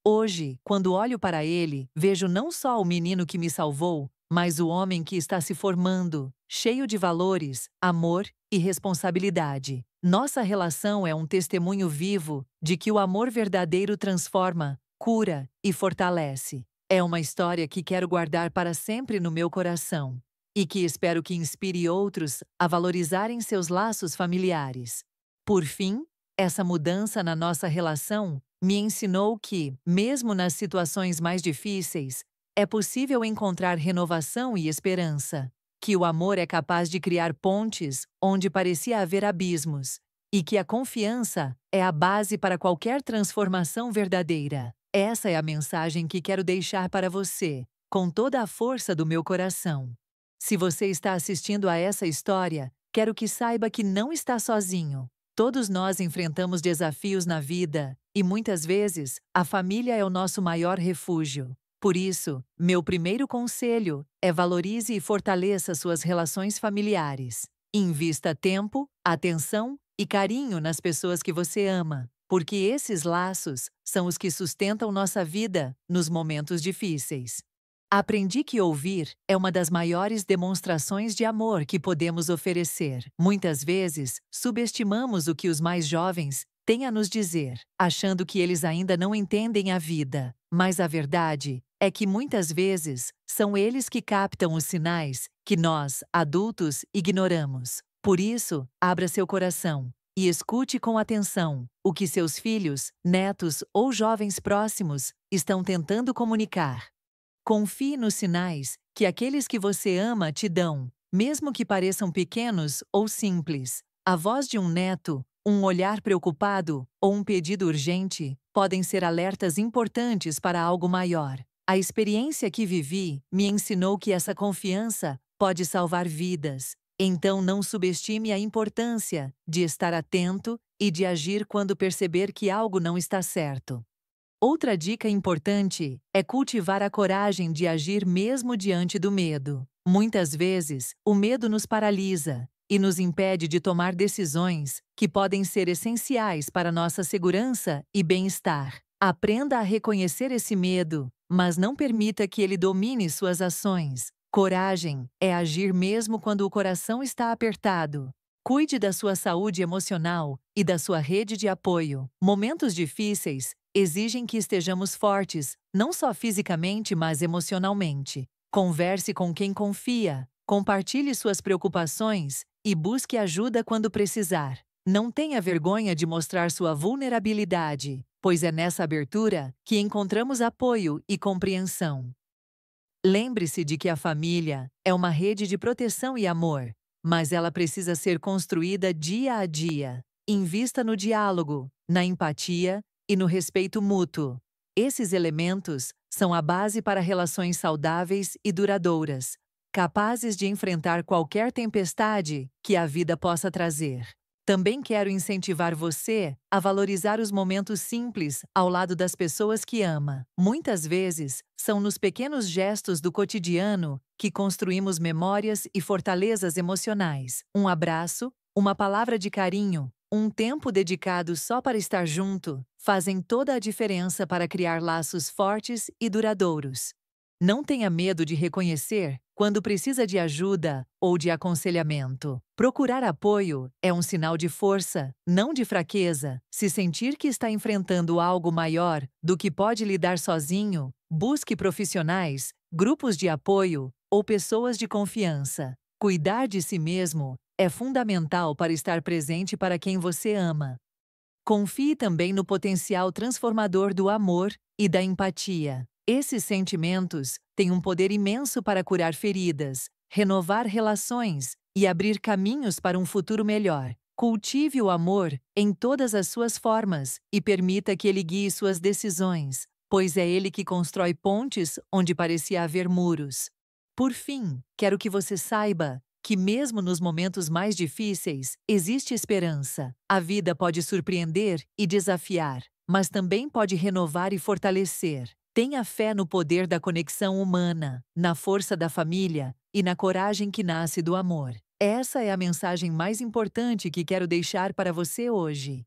Hoje, quando olho para ele, vejo não só o menino que me salvou, mas o homem que está se formando, cheio de valores, amor e responsabilidade. Nossa relação é um testemunho vivo de que o amor verdadeiro transforma, cura e fortalece. É uma história que quero guardar para sempre no meu coração e que espero que inspire outros a valorizarem seus laços familiares. Por fim, essa mudança na nossa relação me ensinou que, mesmo nas situações mais difíceis, é possível encontrar renovação e esperança, que o amor é capaz de criar pontes onde parecia haver abismos, e que a confiança é a base para qualquer transformação verdadeira. Essa é a mensagem que quero deixar para você, com toda a força do meu coração. Se você está assistindo a essa história, quero que saiba que não está sozinho. Todos nós enfrentamos desafios na vida, e muitas vezes, a família é o nosso maior refúgio. Por isso, meu primeiro conselho é valorize e fortaleça suas relações familiares. Invista tempo, atenção e carinho nas pessoas que você ama, porque esses laços são os que sustentam nossa vida nos momentos difíceis. Aprendi que ouvir é uma das maiores demonstrações de amor que podemos oferecer. Muitas vezes, subestimamos o que os mais jovens têm a nos dizer, achando que eles ainda não entendem a vida. Mas a verdade é que muitas vezes são eles que captam os sinais que nós, adultos, ignoramos. Por isso, abra seu coração e escute com atenção o que seus filhos, netos ou jovens próximos estão tentando comunicar. Confie nos sinais que aqueles que você ama te dão, mesmo que pareçam pequenos ou simples. A voz de um neto, um olhar preocupado ou um pedido urgente podem ser alertas importantes para algo maior. A experiência que vivi me ensinou que essa confiança pode salvar vidas. Então não subestime a importância de estar atento e de agir quando perceber que algo não está certo. Outra dica importante é cultivar a coragem de agir mesmo diante do medo. Muitas vezes, o medo nos paralisa e nos impede de tomar decisões que podem ser essenciais para nossa segurança e bem-estar. Aprenda a reconhecer esse medo, mas não permita que ele domine suas ações. Coragem é agir mesmo quando o coração está apertado. Cuide da sua saúde emocional e da sua rede de apoio. Momentos difíceis exigem que estejamos fortes, não só fisicamente, mas emocionalmente. Converse com quem confia, compartilhe suas preocupações e busque ajuda quando precisar. Não tenha vergonha de mostrar sua vulnerabilidade, pois é nessa abertura que encontramos apoio e compreensão. Lembre-se de que a família é uma rede de proteção e amor, mas ela precisa ser construída dia a dia. Invista no diálogo, na empatia e no respeito mútuo. Esses elementos são a base para relações saudáveis e duradouras, capazes de enfrentar qualquer tempestade que a vida possa trazer. Também quero incentivar você a valorizar os momentos simples ao lado das pessoas que ama. Muitas vezes, são nos pequenos gestos do cotidiano que construímos memórias e fortalezas emocionais. Um abraço, uma palavra de carinho, um tempo dedicado só para estar junto, fazem toda a diferença para criar laços fortes e duradouros. Não tenha medo de reconhecer quando precisa de ajuda ou de aconselhamento. Procurar apoio é um sinal de força, não de fraqueza. Se sentir que está enfrentando algo maior do que pode lidar sozinho, busque profissionais, grupos de apoio ou pessoas de confiança. Cuidar de si mesmo é fundamental para estar presente para quem você ama. Confie também no potencial transformador do amor e da empatia. Esses sentimentos têm um poder imenso para curar feridas, renovar relações e abrir caminhos para um futuro melhor. Cultive o amor em todas as suas formas e permita que ele guie suas decisões, pois é ele que constrói pontes onde parecia haver muros. Por fim, quero que você saiba que mesmo nos momentos mais difíceis, existe esperança. A vida pode surpreender e desafiar, mas também pode renovar e fortalecer. Tenha fé no poder da conexão humana, na força da família e na coragem que nasce do amor. Essa é a mensagem mais importante que quero deixar para você hoje.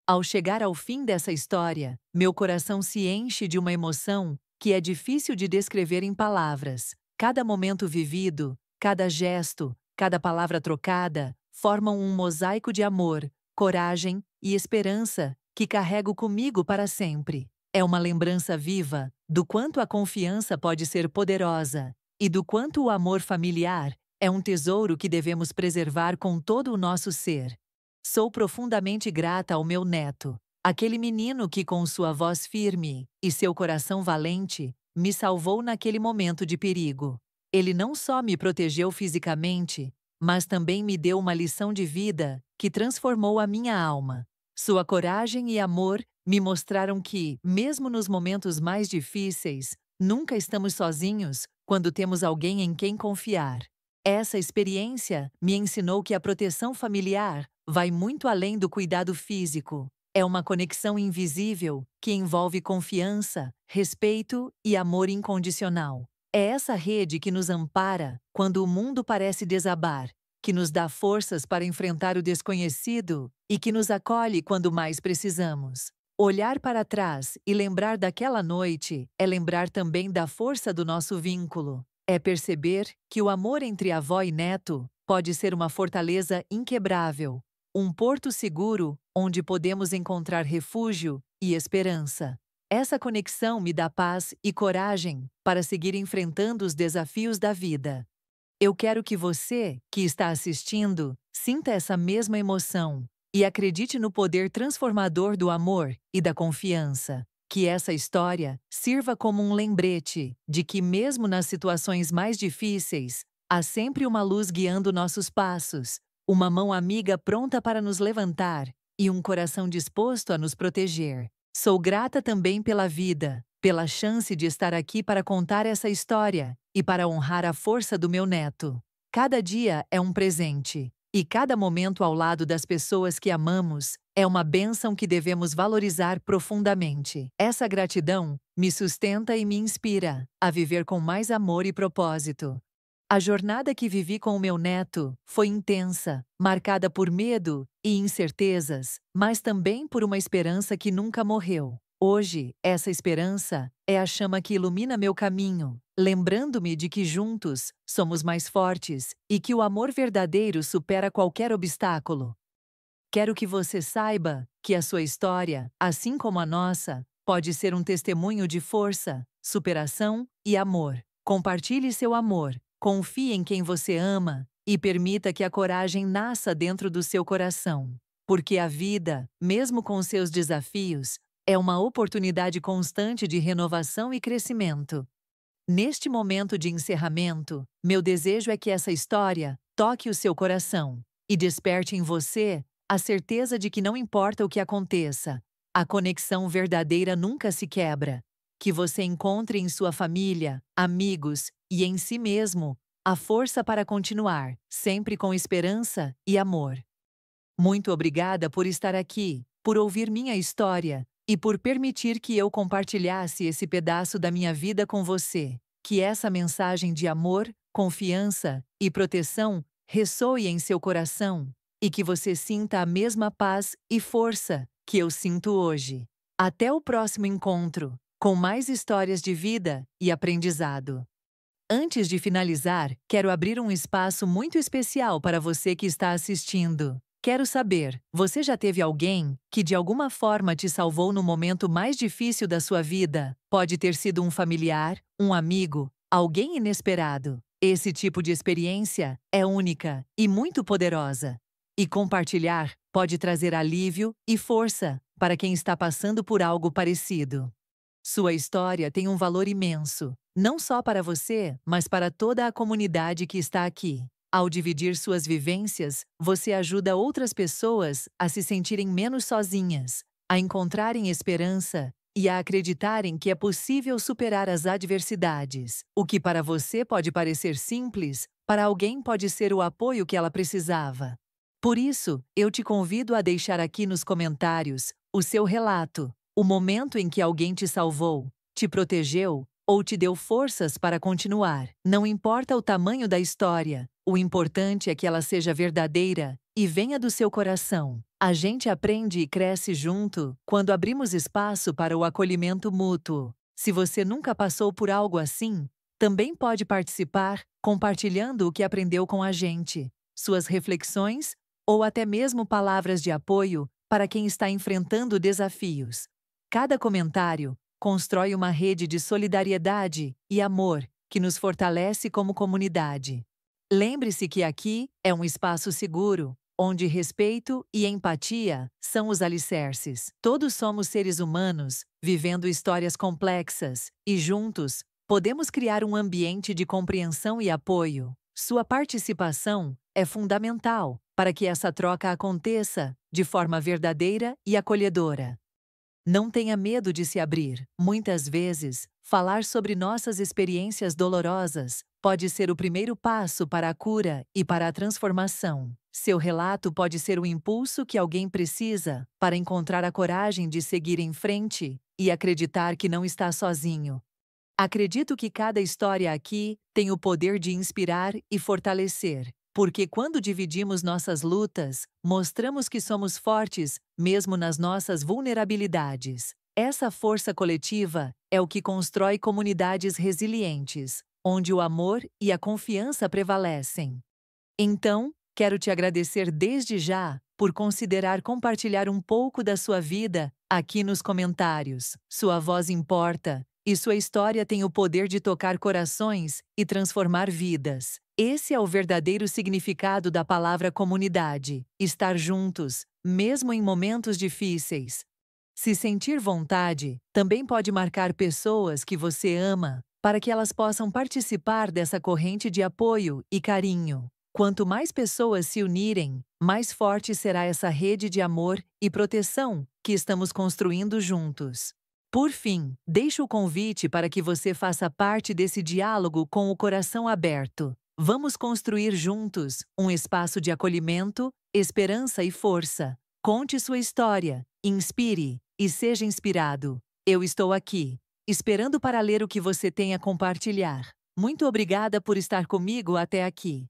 Ao chegar ao fim dessa história, meu coração se enche de uma emoção que é difícil de descrever em palavras. Cada momento vivido, cada gesto, cada palavra trocada, formam um mosaico de amor, coragem e esperança que carrego comigo para sempre. É uma lembrança viva do quanto a confiança pode ser poderosa e do quanto o amor familiar é um tesouro que devemos preservar com todo o nosso ser. Sou profundamente grata ao meu neto, aquele menino que, com sua voz firme e seu coração valente, me salvou naquele momento de perigo. Ele não só me protegeu fisicamente, mas também me deu uma lição de vida que transformou a minha alma. Sua coragem e amor me mostraram que, mesmo nos momentos mais difíceis, nunca estamos sozinhos quando temos alguém em quem confiar. Essa experiência me ensinou que a proteção familiar vai muito além do cuidado físico. É uma conexão invisível que envolve confiança, respeito e amor incondicional. É essa rede que nos ampara quando o mundo parece desabar, que nos dá forças para enfrentar o desconhecido e que nos acolhe quando mais precisamos. Olhar para trás e lembrar daquela noite é lembrar também da força do nosso vínculo. É perceber que o amor entre avó e neto pode ser uma fortaleza inquebrável, um porto seguro onde podemos encontrar refúgio e esperança. Essa conexão me dá paz e coragem para seguir enfrentando os desafios da vida. Eu quero que você, que está assistindo, sinta essa mesma emoção e acredite no poder transformador do amor e da confiança. Que essa história sirva como um lembrete de que, mesmo nas situações mais difíceis, há sempre uma luz guiando nossos passos, uma mão amiga pronta para nos levantar e um coração disposto a nos proteger. Sou grata também pela vida, pela chance de estar aqui para contar essa história e para honrar a força do meu neto. Cada dia é um presente, e cada momento ao lado das pessoas que amamos é uma bênção que devemos valorizar profundamente. Essa gratidão me sustenta e me inspira a viver com mais amor e propósito. A jornada que vivi com o meu neto foi intensa, marcada por medo e incertezas, mas também por uma esperança que nunca morreu. Hoje, essa esperança é a chama que ilumina meu caminho, lembrando-me de que juntos somos mais fortes e que o amor verdadeiro supera qualquer obstáculo. Quero que você saiba que a sua história, assim como a nossa, pode ser um testemunho de força, superação e amor. Compartilhe seu amor, confie em quem você ama e permita que a coragem nasça dentro do seu coração. Porque a vida, mesmo com seus desafios, é uma oportunidade constante de renovação e crescimento. Neste momento de encerramento, meu desejo é que essa história toque o seu coração e desperte em você a certeza de que não importa o que aconteça, a conexão verdadeira nunca se quebra. Que você encontre em sua família, amigos e em si mesmo a força para continuar, sempre com esperança e amor. Muito obrigada por estar aqui, por ouvir minha história e por permitir que eu compartilhasse esse pedaço da minha vida com você. Que essa mensagem de amor, confiança e proteção ressoe em seu coração e que você sinta a mesma paz e força que eu sinto hoje. Até o próximo encontro, com mais histórias de vida e aprendizado. Antes de finalizar, quero abrir um espaço muito especial para você que está assistindo. Quero saber, você já teve alguém que de alguma forma te salvou no momento mais difícil da sua vida? Pode ter sido um familiar, um amigo, alguém inesperado. Esse tipo de experiência é única e muito poderosa. E compartilhar pode trazer alívio e força para quem está passando por algo parecido. Sua história tem um valor imenso, não só para você, mas para toda a comunidade que está aqui. Ao dividir suas vivências, você ajuda outras pessoas a se sentirem menos sozinhas, a encontrarem esperança e a acreditarem que é possível superar as adversidades. O que para você pode parecer simples, para alguém pode ser o apoio que ela precisava. Por isso, eu te convido a deixar aqui nos comentários o seu relato, o momento em que alguém te salvou, te protegeu ou te deu forças para continuar. Não importa o tamanho da história, o importante é que ela seja verdadeira e venha do seu coração. A gente aprende e cresce junto quando abrimos espaço para o acolhimento mútuo. Se você nunca passou por algo assim, também pode participar, compartilhando o que aprendeu com a gente, suas reflexões ou até mesmo palavras de apoio para quem está enfrentando desafios. Cada comentário constrói uma rede de solidariedade e amor que nos fortalece como comunidade. Lembre-se que aqui é um espaço seguro, onde respeito e empatia são os alicerces. Todos somos seres humanos, vivendo histórias complexas, e juntos podemos criar um ambiente de compreensão e apoio. Sua participação é fundamental para que essa troca aconteça de forma verdadeira e acolhedora. Não tenha medo de se abrir. Muitas vezes, falar sobre nossas experiências dolorosas pode ser o primeiro passo para a cura e para a transformação. Seu relato pode ser o impulso que alguém precisa para encontrar a coragem de seguir em frente e acreditar que não está sozinho. Acredito que cada história aqui tem o poder de inspirar e fortalecer. Porque quando dividimos nossas lutas, mostramos que somos fortes, mesmo nas nossas vulnerabilidades. Essa força coletiva é o que constrói comunidades resilientes, onde o amor e a confiança prevalecem. Então, quero te agradecer desde já por considerar compartilhar um pouco da sua vida aqui nos comentários. Sua voz importa, e sua história tem o poder de tocar corações e transformar vidas. Esse é o verdadeiro significado da palavra comunidade: estar juntos, mesmo em momentos difíceis. Se sentir vontade, também pode marcar pessoas que você ama, para que elas possam participar dessa corrente de apoio e carinho. Quanto mais pessoas se unirem, mais forte será essa rede de amor e proteção que estamos construindo juntos. Por fim, deixo o convite para que você faça parte desse diálogo com o coração aberto. Vamos construir juntos um espaço de acolhimento, esperança e força. Conte sua história, inspire e seja inspirado. Eu estou aqui, esperando para ler o que você tem a compartilhar. Muito obrigada por estar comigo até aqui.